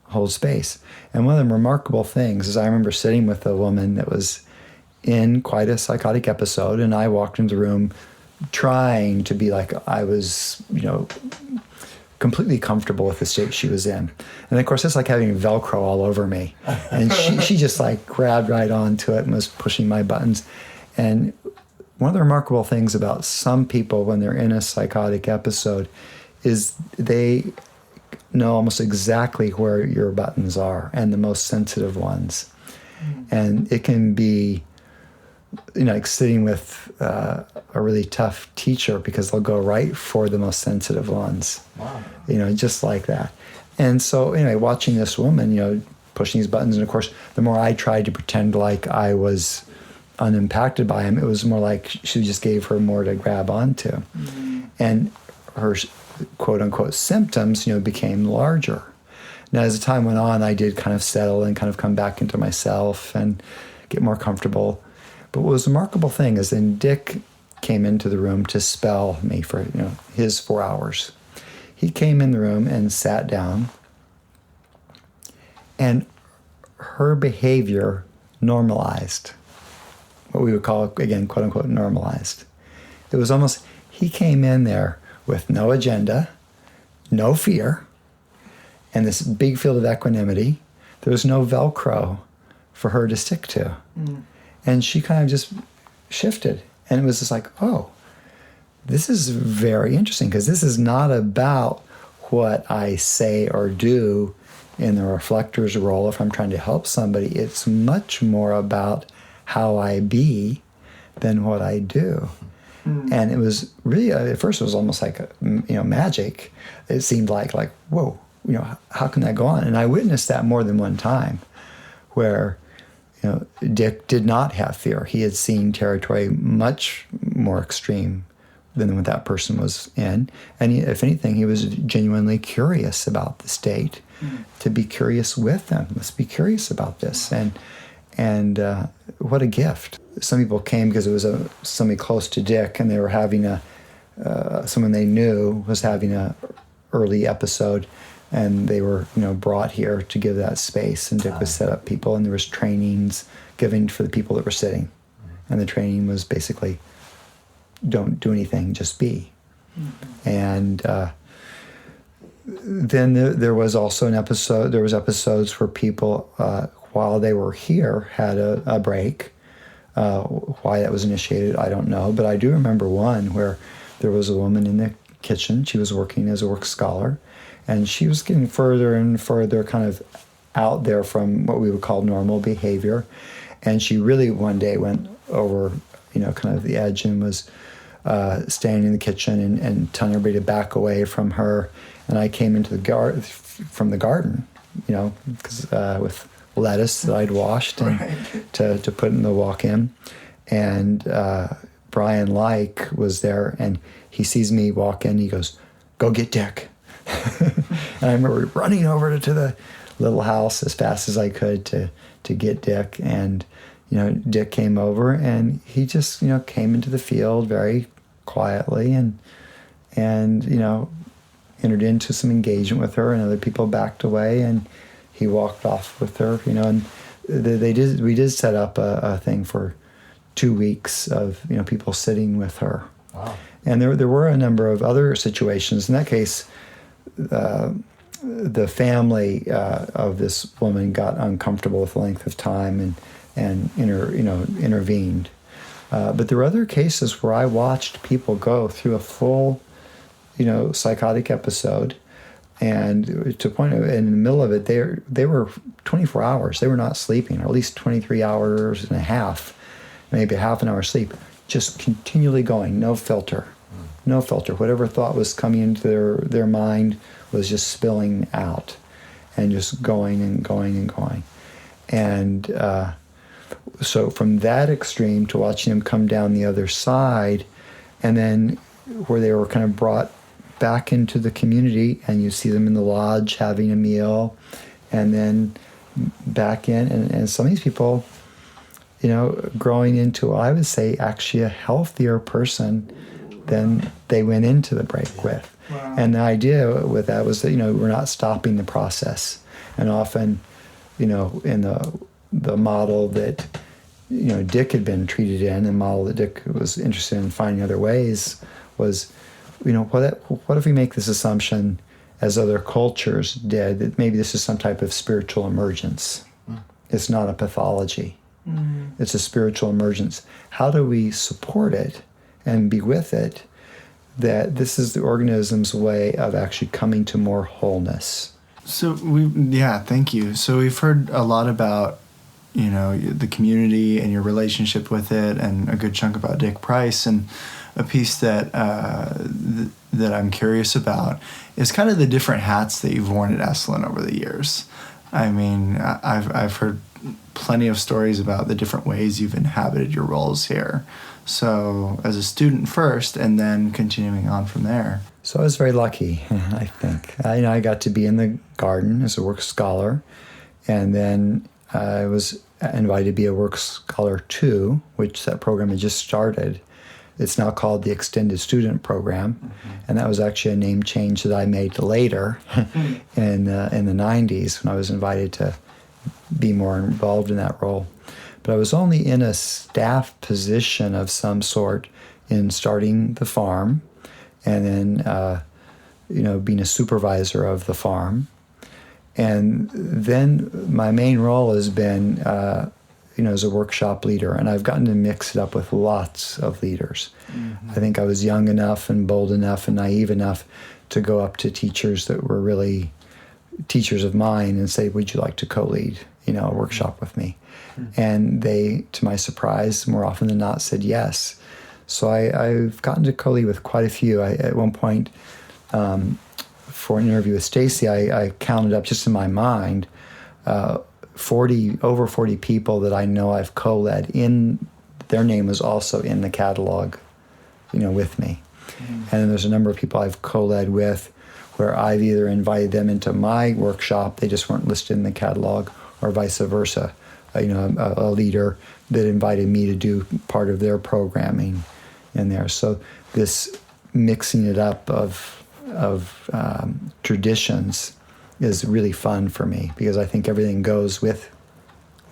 B: hold space. And one of the remarkable things is I remember sitting with a woman that was in quite a psychotic episode, and I walked into the room trying to be like I was, completely comfortable with the state she was in. And of course, it's like having Velcro all over me. And she just like grabbed right onto it and was pushing my buttons. And one of the remarkable things about some people when they're in a psychotic episode is they know almost exactly where your buttons are, and the most sensitive ones. And it can be, like sitting with a really tough teacher, because they'll go right for the most sensitive ones.
C: Wow.
B: Just like that. And so anyway, watching this woman, pushing these buttons, and of course, the more I tried to pretend like I was unimpacted by him, it was more like she just gave her more to grab onto. Mm-hmm. And her quote unquote symptoms, became larger. Now, as the time went on, I did kind of settle and kind of come back into myself and get more comfortable. But what was a remarkable thing is then Dick came into the room to spell me for, his 4 hours. He came in the room and sat down, and her behavior normalized. What we would call, again, quote unquote, normalized. It was almost, he came in there with no agenda, no fear, and this big field of equanimity. There was no Velcro for her to stick to. Mm. And she kind of just shifted. And it was just like, oh, this is very interesting, because this is not about what I say or do in the reflector's role if I'm trying to help somebody. It's much more about how I be than what I do. Mm. And it was really, at first it was almost like, magic. It seemed like, whoa, how can that go on? And I witnessed that more than one time, where Dick did not have fear. He had seen territory much more extreme than what that person was in. And if anything, he was genuinely curious about the state. Mm. To be curious with them. Let's be curious about this. And what a gift. Some people came because it was somebody close to Dick, and they were having someone they knew was having a early episode, and they were brought here to give that space. And Dick was set up people, and there was trainings given for the people that were sitting. And the training was basically, don't do anything, just be. Mm-hmm. And then there was also an episode, there was episodes where people, while they were here, had a break. Why that was initiated, I don't know. But I do remember one where there was a woman in the kitchen. She was working as a work scholar, and she was getting further and further kind of out there from what we would call normal behavior. And she really one day went over, kind of the edge, and was standing in the kitchen and telling everybody to back away from her. And I came into the from the garden, because with lettuce that I'd washed and right. to put in the walk-in. And Brian Like was there, and he sees me walk in. He goes, "Go get Dick." And I remember running over to the little house as fast as I could to get Dick. And Dick came over, and he just came into the field very quietly and entered into some engagement with her, and other people backed away, and he walked off with her, and we did set up a thing for 2 weeks of people sitting with her. Wow. And there were a number of other situations. In that case, the family of this woman got uncomfortable with the length of time and intervened. But there were other cases where I watched people go through a full, psychotic episode, and to the point of, in the middle of it, they were 24 hours. They were not sleeping, or at least 23 hours and a half, maybe a half an hour sleep, just continually going, no filter. No filter. Whatever thought was coming into their mind was just spilling out and just going and going and going. And so from that extreme to watching them come down the other side, and then where they were kind of brought back into the community, and you see them in the lodge having a meal, and then back in. And some of these people, growing into, I would say, actually a healthier person than they went into the break with. Wow. And the idea with that was that, we're not stopping the process. And often, in the model that, Dick had been treated in, the model that Dick was interested in finding other ways was, what if we make this assumption as other cultures did, that maybe this is some type of spiritual emergence. It's not a pathology. It's a spiritual emergence. How do we support it and be with it, that this is the organism's way of actually coming to more wholeness?
C: So thank you. So we've heard a lot about, the community and your relationship with it, and a good chunk about Dick Price. And a piece that that I'm curious about is kind of the different hats that you've worn at Esalen over the years. I mean, I've heard plenty of stories about the different ways you've inhabited your roles here. So as a student first, and then continuing on from there.
B: So I was very lucky, I think. I got to be in the garden as a work scholar, and then I was invited to be a work scholar too, which that program had just started. It's now called the Extended Student Program, and that was actually a name change that I made later in the 90s when I was invited to be more involved in that role. But I was only in a staff position of some sort in starting the farm, and then being a supervisor of the farm. And then my main role has been as a workshop leader, and I've gotten to mix it up with lots of leaders. I think I was young enough and bold enough and naive enough to go up to teachers that were really teachers of mine and say, would you like to co-lead, a workshop with me? And they, to my surprise, more often than not said yes. So I've gotten to co-lead with quite a few. At one point, for an interview with Stacy, I counted up just in my mind, over 40 people that I know I've co-led in. Their name was also in the catalog, with me. And then there's a number of people I've co-led with where I've either invited them into my workshop, they just weren't listed in the catalog, or vice versa. A leader that invited me to do part of their programming in there. So this mixing it up of traditions is really fun for me, because I think everything goes with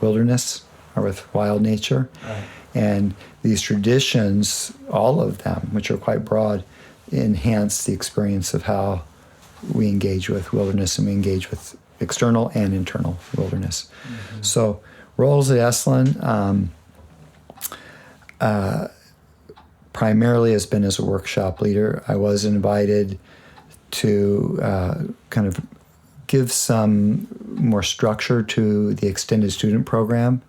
B: wilderness or with wild nature. Right. And these traditions, all of them, which are quite broad, enhance the experience of how we engage with wilderness, and we engage with external and internal wilderness. So roles at Esalen primarily has been as a workshop leader. I was invited to kind of give some more structure to the extended student program.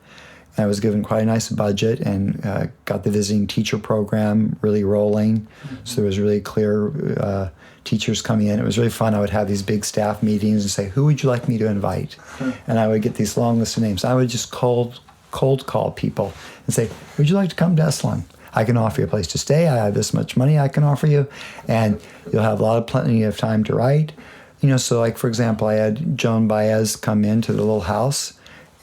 B: And I was given quite a nice budget and got the visiting teacher program really rolling. So there was really clear teachers coming in. It was really fun. I would have these big staff meetings and say, who would you like me to invite? And I would get these long lists of names. I would just cold call people and say, would you like to come to Esalen? I can offer you a place to stay. I have this much money I can offer you. And you'll have plenty of time to write. So like, for example, I had Joan Baez come into the little house,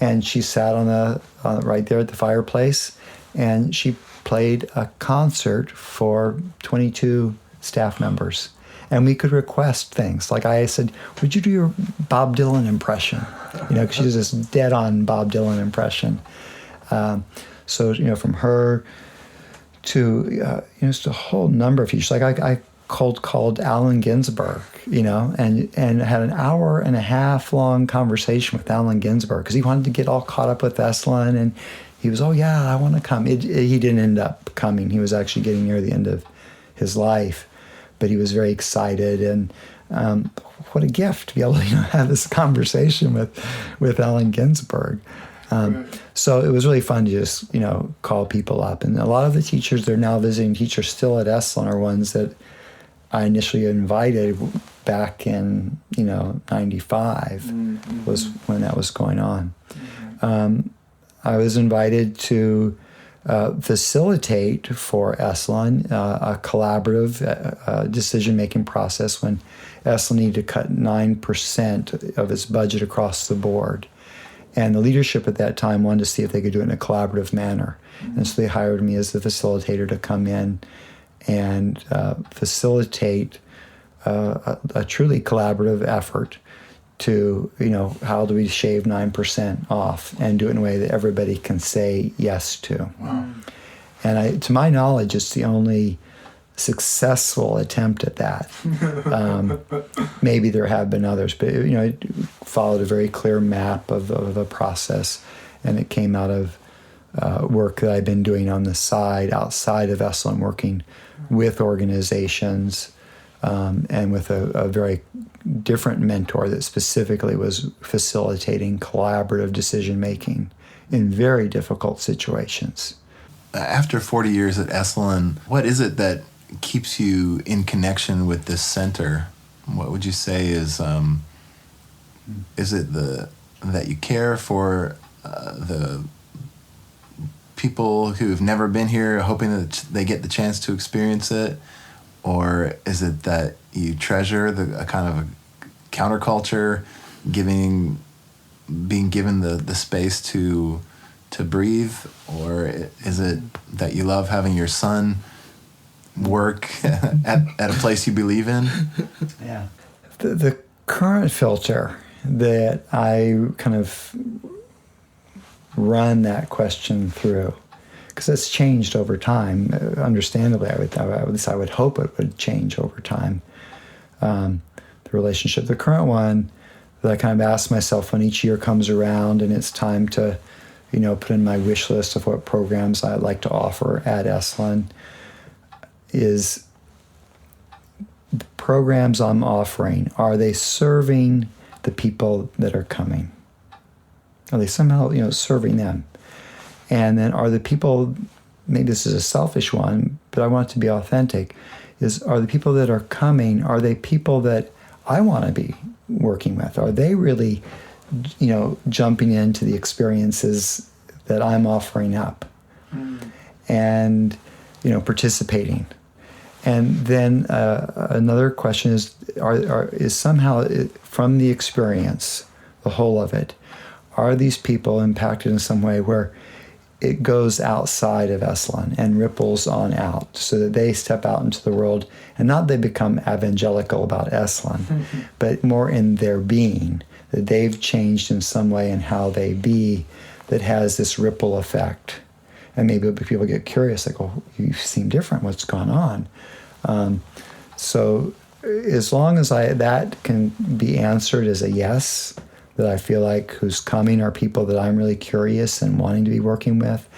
B: and she sat on right there at the fireplace, and she played a concert for 22 staff members. And we could request things. Like I said, would you do your Bob Dylan impression? Because she does this dead-on Bob Dylan impression. So, from her to, just a whole number of features. Like I cold called Allen Ginsberg, and had an hour and a half long conversation with Allen Ginsberg, because he wanted to get all caught up with Esalen, and he was, I want to come. He didn't end up coming. He was actually getting near the end of his life, but he was very excited, and what a gift to be able to have this conversation with Allen Ginsberg. So it was really fun to just, call people up. And a lot of the teachers, they're now visiting teachers still at Esalen, are ones that I initially invited back in, 95 was when that was going on. I was invited to facilitate for Esalen a collaborative decision-making process when Esalen needed to cut 9% of its budget across the board. And the leadership at that time wanted to see if they could do it in a collaborative manner. And so they hired me as the facilitator to come in and facilitate a truly collaborative effort to, how do we shave 9% off and do it in a way that everybody can say yes to. Wow. And to my knowledge, it's the only successful attempt at that. Maybe there have been others, but it followed a very clear map of a process, and it came out of work that I've been doing on the side, outside of Esalen, working with organizations and with a very different mentor that specifically was facilitating collaborative decision-making in very difficult situations.
A: After 40 years at Esalen, what is it that keeps you in connection with this center? What would you say is it that you care for the people who've never been here, hoping that they get the chance to experience it? Or is it that you treasure a kind of a counterculture, being given the space to breathe? Or is it that you love having your son work at a place you believe in?
B: Yeah. The current filter that I kind of run that question through, because it's changed over time. Understandably, at least I would hope it would change over time. The relationship, the current one that I kind of ask myself when each year comes around and it's time to, put in my wish list of what programs I'd like to offer at Esalen, is the programs I'm offering, are they serving the people that are coming? Are they somehow, serving them? And then are the people, maybe this is a selfish one, but I want it to be authentic, are the people that are coming, are they people that I want to be working with? Are they really, jumping into the experiences that I'm offering up and, participating? And then another question is somehow from the experience, the whole of it, are these people impacted in some way where it goes outside of Esalen and ripples on out, so that they step out into the world, and not they become evangelical about Esalen, but more in their being, that they've changed in some way in how they be, that has this ripple effect. And maybe people get curious, like, oh, you seem different, what's gone on? So as long as that can be answered as a yes, that I feel like who's coming are people that I'm really curious and wanting to be working with,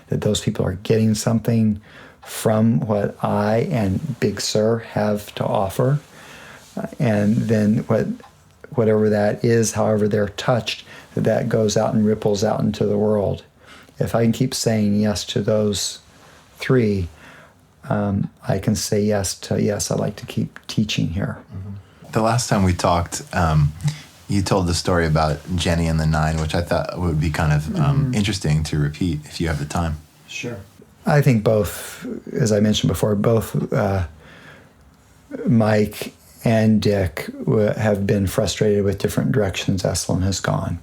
B: that those people are getting something from what I and Big Sur have to offer, and then whatever that is, however they're touched, that goes out and ripples out into the world. If I can keep saying yes to those three, I can say yes, I'd like to keep teaching here.
A: Mm-hmm. The last time we talked, you told the story about Jenny and the 9, which I thought would be kind of interesting to repeat if you have the time.
B: Sure. I think both, as I mentioned before, both Mike and Dick have been frustrated with different directions Esalen has gone.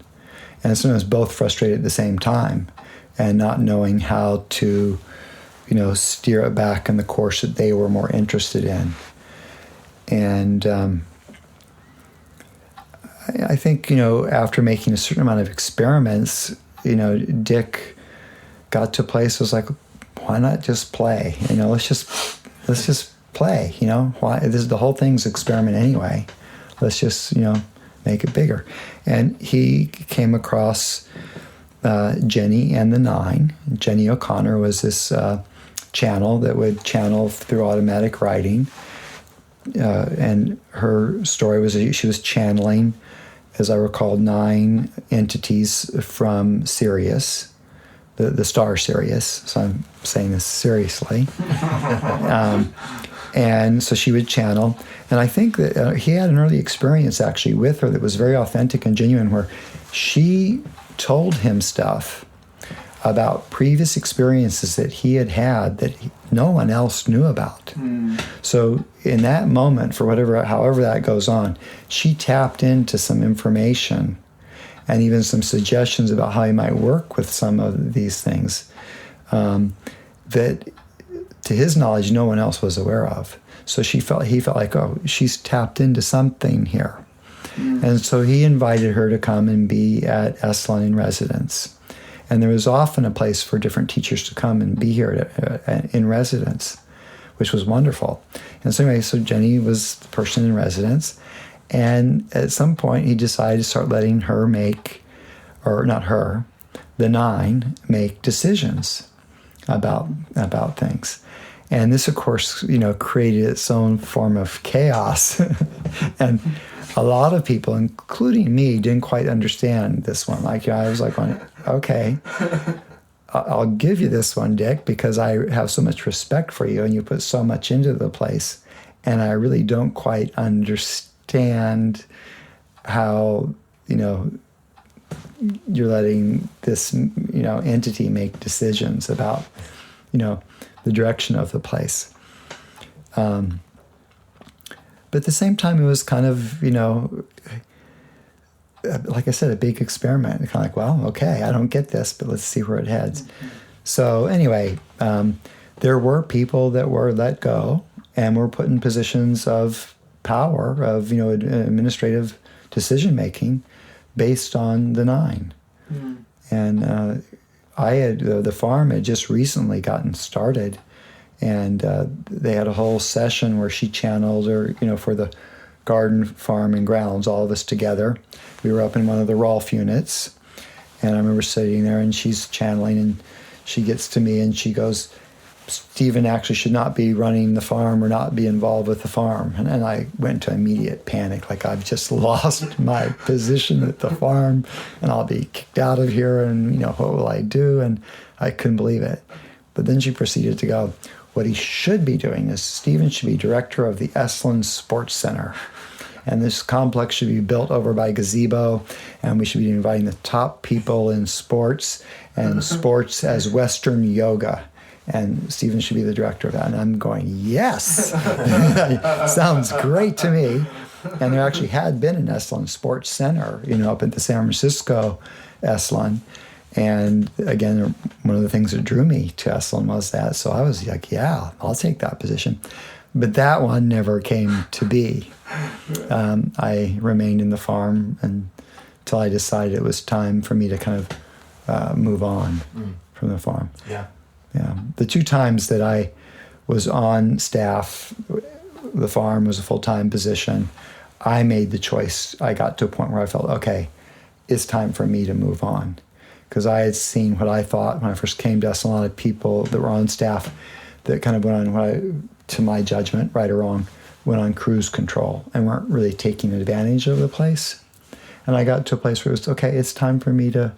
B: And sometimes both frustrated at the same time and not knowing how to, steer it back in the course that they were more interested in. And I think, after making a certain amount of experiments, Dick got to a place was like, why not just play? Let's just play. Why? The whole thing's experiment anyway. Let's just make it bigger. And he came across Jenny and the 9. Jenny O'Connor was this channel that would channel through automatic writing, and her story was she was channeling, as I recall, 9 entities from Sirius, the star Sirius. So I'm saying this seriously. And so she would channel. And I think that he had an early experience actually with her that was very authentic and genuine, where she told him stuff about previous experiences that he had that no one else knew about. So in that moment, however that goes on, she tapped into some information and even some suggestions about how he might work with some of these things that, to his knowledge, no one else was aware of. So he felt like, oh, she's tapped into something here. And so he invited her to come and be at Esalen in residence. And there was often a place for different teachers to come and be here in residence, which was wonderful. And so anyway, so Jenny was the person in residence. And at some point, he decided to start letting her make, or not her, the 9 make decisions about things. And this, of course, created its own form of chaos. And a lot of people, including me, didn't quite understand this one. Like, I was like, okay, I'll give you this one, Dick, because I have so much respect for you and you put so much into the place. And I really don't quite understand how, you're letting this, entity make decisions about, the direction of the place. But at the same time, it was kind of, like I said, a big experiment. Kind of like, well, okay, I don't get this, but let's see where it heads. Mm-hmm. So anyway, there were people that were let go and were put in positions of power, of, administrative decision-making based on the 9. Mm-hmm. And the farm had just recently gotten started, and they had a whole session where she channeled her, for the garden, farm, and grounds, all of us together. We were up in one of the Rolf units, and I remember sitting there, and she's channeling, and she gets to me, and she goes, Stephen actually should not be running the farm or not be involved with the farm. And I went into immediate panic, like I've just lost my position at the farm, and I'll be kicked out of here, and, what will I do? And I couldn't believe it. But then she proceeded to go, what he should be doing is Stephen should be director of the Esalen Sports Center. And this complex should be built over by gazebo, and we should be inviting the top people in sports, and sports as Western yoga. And Stephen should be the director of that. And I'm going, yes! Sounds great to me. And there actually had been an Esalen Sports Center, up at the San Francisco Esalen. And again, one of the things that drew me to Esalen was that. So I was like, yeah, I'll take that position. But that one never came to be. I remained in the farm until I decided it was time for me to kind of move on from the farm.
A: Yeah.
B: Yeah. The 2 times that I was on staff, the farm was a full-time position, I made the choice. I got to a point where I felt, okay, it's time for me to move on. Because I had seen what I thought when I first came to us, a lot of people that were on staff that kind of went on, to my judgment, right or wrong, went on cruise control and weren't really taking advantage of the place. And I got to a place where it was, okay, it's time for me to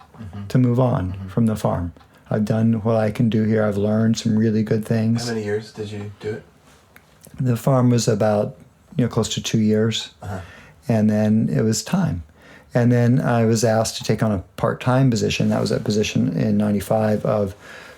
B: move on from the farm. I've done what I can do here. I've learned some really good things.
A: How many years did you do it?
B: The farm was about, close to 2 years. Uh-huh. And then it was time. And then I was asked to take on a part-time position. That was a position in 95 of,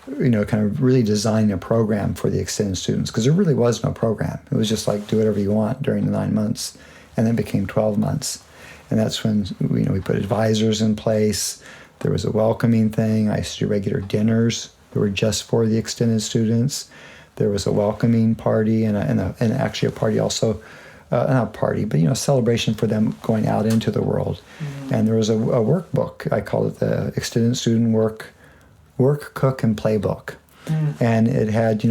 B: kind of really designing a program for the extended students, because there really was no program. It was just like, do whatever you want during the 9 months. And then it became 12 months. And that's when, we put advisors in place. There was a welcoming thing. I used to do regular dinners that were just for the extended students. There was a welcoming party and actually a party also, not a party, but a celebration for them going out into the world. Mm-hmm. And there was a workbook. I called it the Extended Student Work, Cook, and Playbook. Mm-hmm. And it had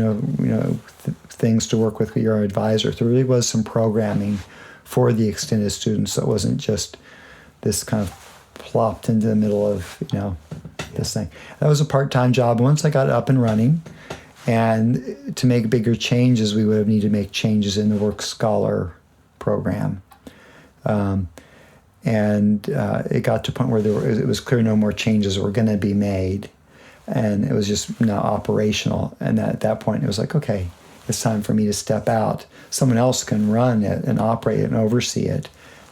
B: things to work with your advisor. There really was some programming for the extended students. So it wasn't just this kind of plopped into the middle of, this thing. That was a part-time job. Once I got up and running, and to make bigger changes, we would have needed to make changes in the Work Scholar program. It got to a point where it was clear no more changes were going to be made. And it was just now operational. And at that point, it was like, okay, it's time for me to step out. Someone else can run it and operate it and oversee it.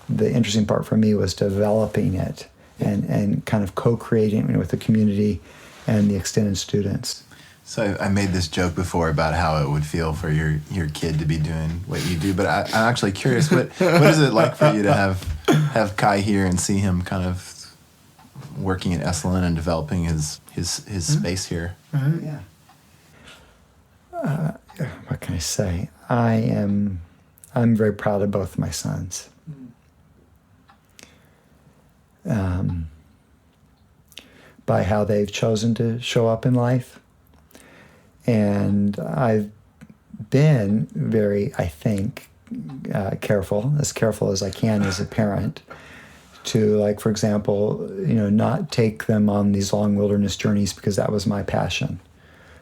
B: The interesting part for me was developing it and kind of co-creating with the community and the extended students.
A: So I made this joke before about how it would feel for your kid to be doing what you do, but I'm actually curious, what is it like for you to have Kai here and see him kind of working at Esalen and developing his space here?
B: Mm-hmm. Yeah. What can I say? I'm very proud of both my sons. By how they've chosen to show up in life. And I've been very, I think, careful as I can as a parent, to, like, for example, not take them on these long wilderness journeys because that was my passion.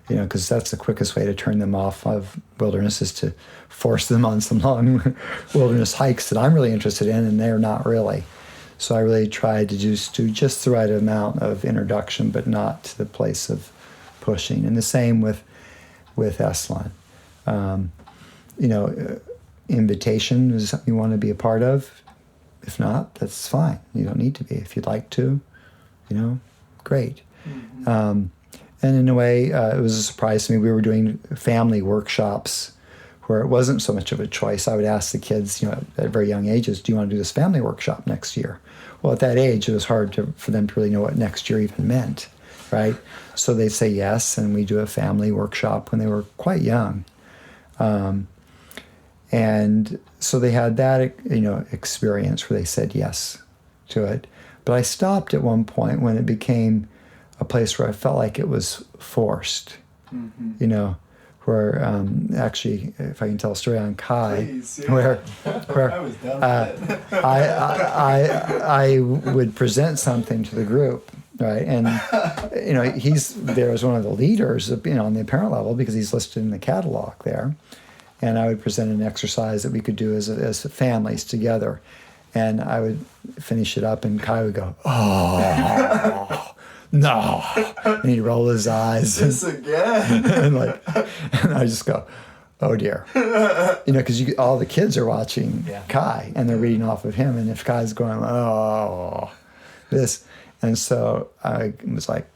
B: Because that's the quickest way to turn them off of wilderness, is to force them on some long wilderness hikes that I'm really interested in, and they're not really. So I really tried to just do just the right amount of introduction, but not to the place of pushing. And the same with Esalen. Invitation is something you want to be a part of. If not, that's fine. You don't need to be. If you'd like to, great. Mm-hmm. And in a way, it was a surprise to me. We were doing family workshops where it wasn't so much of a choice. I would ask the kids, at very young ages, do you want to do this family workshop next year? Well, at that age, it was hard for them to really know what next year even meant, right? So they'd say yes, and we do a family workshop when they were quite young. And so they had that, experience where they said yes to it. But I stopped at one point when it became a place where I felt like it was forced, where actually, if I can tell a story on Kai,
C: Please, yeah.
B: where
C: I was down with it.
B: I would present something to the group, right? And, he's there as one of the leaders, on the apparent level, because he's listed in the catalog there. And I would present an exercise that we could do as families together. And I would finish it up, and Kai would go, "Oh, no." And he'd roll his eyes.
C: This again.
B: and I just go, "Oh dear." Because all the kids are watching Kai, and they're reading off of him. And if Kai's going, "Oh, this." And so I was like,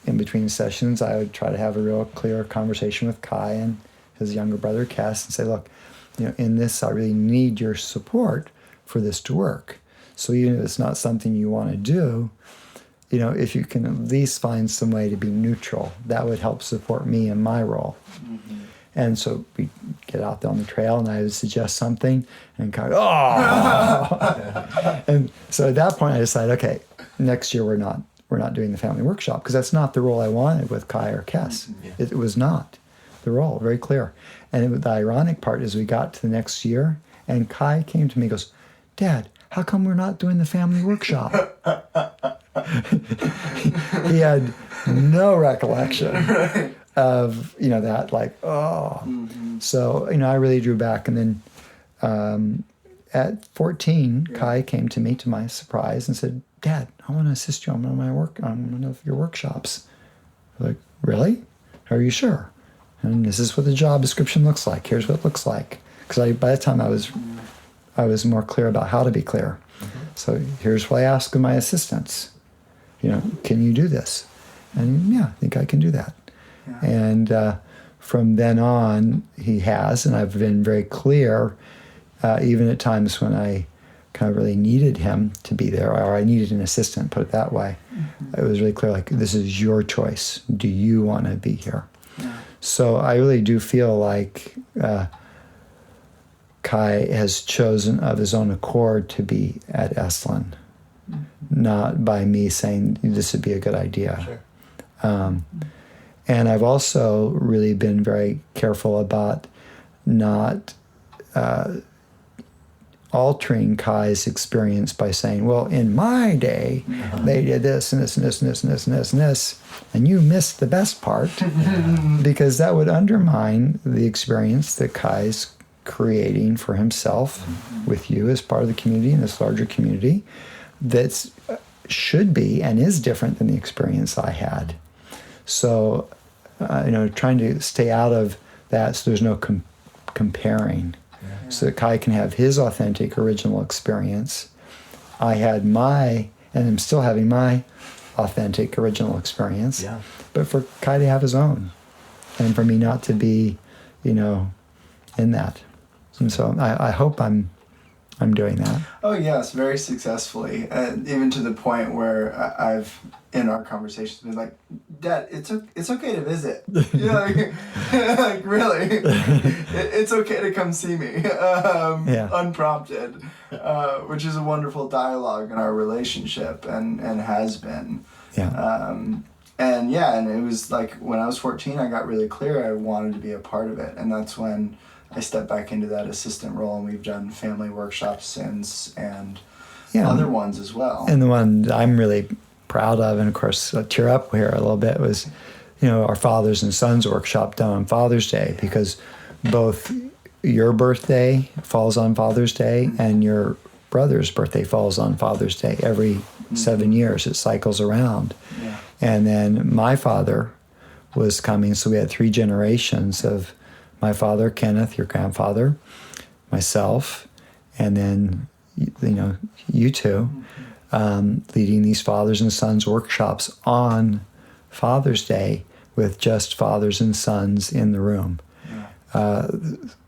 B: in between sessions, I would try to have a real clear conversation with Kai and his younger brother, Cass, and say, "Look, in this, I really need your support for this to work. So even if it's not something you want to do, if you can at least find some way to be neutral, that would help support me in my role." Mm-hmm. And so we get out there on the trail, and I would suggest something, and Kai, "Oh!" And so at that point, I decided, okay, next year we're not doing the family workshop, because that's not the role I wanted with Kai or Cass. Mm-hmm. Yeah. It was not the role, very clear. And the ironic part is we got to the next year, and Kai came to me and goes, "Dad, how come we're not doing the family workshop?" He had no recollection of, that, like, oh. Mm-hmm. So, I really drew back. And then at 14, Kai came to me, to my surprise, and said, "Dad, I want to assist you on one of your workshops." I was like, "Really? Are you sure? And this is what the job description looks like. Here's what it looks like." Because by that time I was more clear about how to be clear. Mm-hmm. So here's what I ask of my assistants. Can you do this? And I think I can do that. Yeah. And from then on, he has, and I've been very clear, even at times when I kind of really needed him to be there, or I needed an assistant, put it that way. Mm-hmm. It was really clear, like, this is your choice. Do you want to be here? Yeah. So I really do feel like Kai has chosen of his own accord to be at Esalen, not by me saying this would be a good idea.
C: Sure.
B: And I've also really been very careful about not altering Kai's experience by saying, "Well, in my day, they did this and this and this and this and this and this and this, and you missed the best part," because that would undermine the experience that Kai's creating for himself with you as part of the community and this larger community that should be and is different than the experience I had. So, trying to stay out of that so there's no comparing. So that Kai can have his authentic, original experience. I had and I'm still having my authentic, original experience. Yeah. But for Kai to have his own. And for me not to be, in that. And so I hope I'm doing that.
C: Oh, yes, very successfully. Even to the point where I've, in our conversations, been like, "Dad, it's okay to visit." Like really, it's okay to come see me, unprompted, which is a wonderful dialogue in our relationship and has been. Yeah. And it was like when I was 14, I got really clear I wanted to be a part of it. And that's when I stepped back into that assistant role, and we've done family workshops since, and other ones as well.
B: And the one that I'm really proud of, and of course I'll tear up here a little bit, was, our Fathers and Sons workshop done on Father's Day, because both your birthday falls on Father's Day and your brother's birthday falls on Father's Day. Every 7 years it cycles around.
C: Yeah.
B: And then my father was coming, so we had 3 generations of my father, Kenneth, your grandfather, myself, and then, you two, leading these Fathers and Sons workshops on Father's Day with just fathers and sons in the room. Yeah.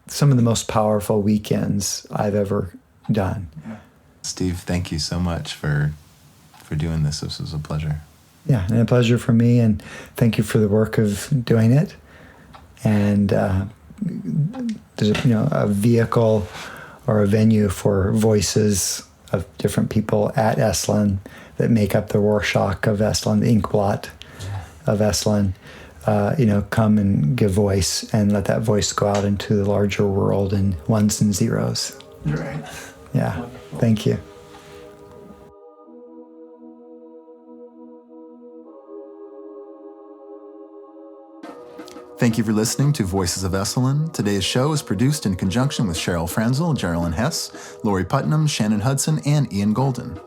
B: Some of the most powerful weekends I've ever done.
C: Yeah.
A: Steve, thank you so much for doing this. This was a pleasure.
B: Yeah, and a pleasure for me, and thank you for the work of doing it. And there's a vehicle or a venue for voices of different people at Esalen that make up the Rorschach of Esalen, the inkblot of Esalen. Come and give voice and let that voice go out into the larger world in ones and zeros.
C: Right.
B: Yeah.
C: Wonderful.
B: Thank you.
A: Thank you for listening to Voices of Esalen. Today's show is produced in conjunction with Cheryl Franzel, Geraldine Hess, Lori Putnam, Shannon Hudson, and Ian Golden.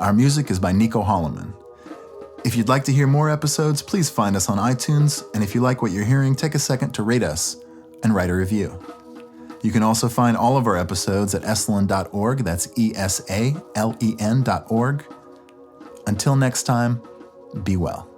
A: Our music is by Nico Holloman. If you'd like to hear more episodes, please find us on iTunes, and if you like what you're hearing, take a second to rate us and write a review. You can also find all of our episodes at esalen.org. That's ESALEN.org. Until next time, be well.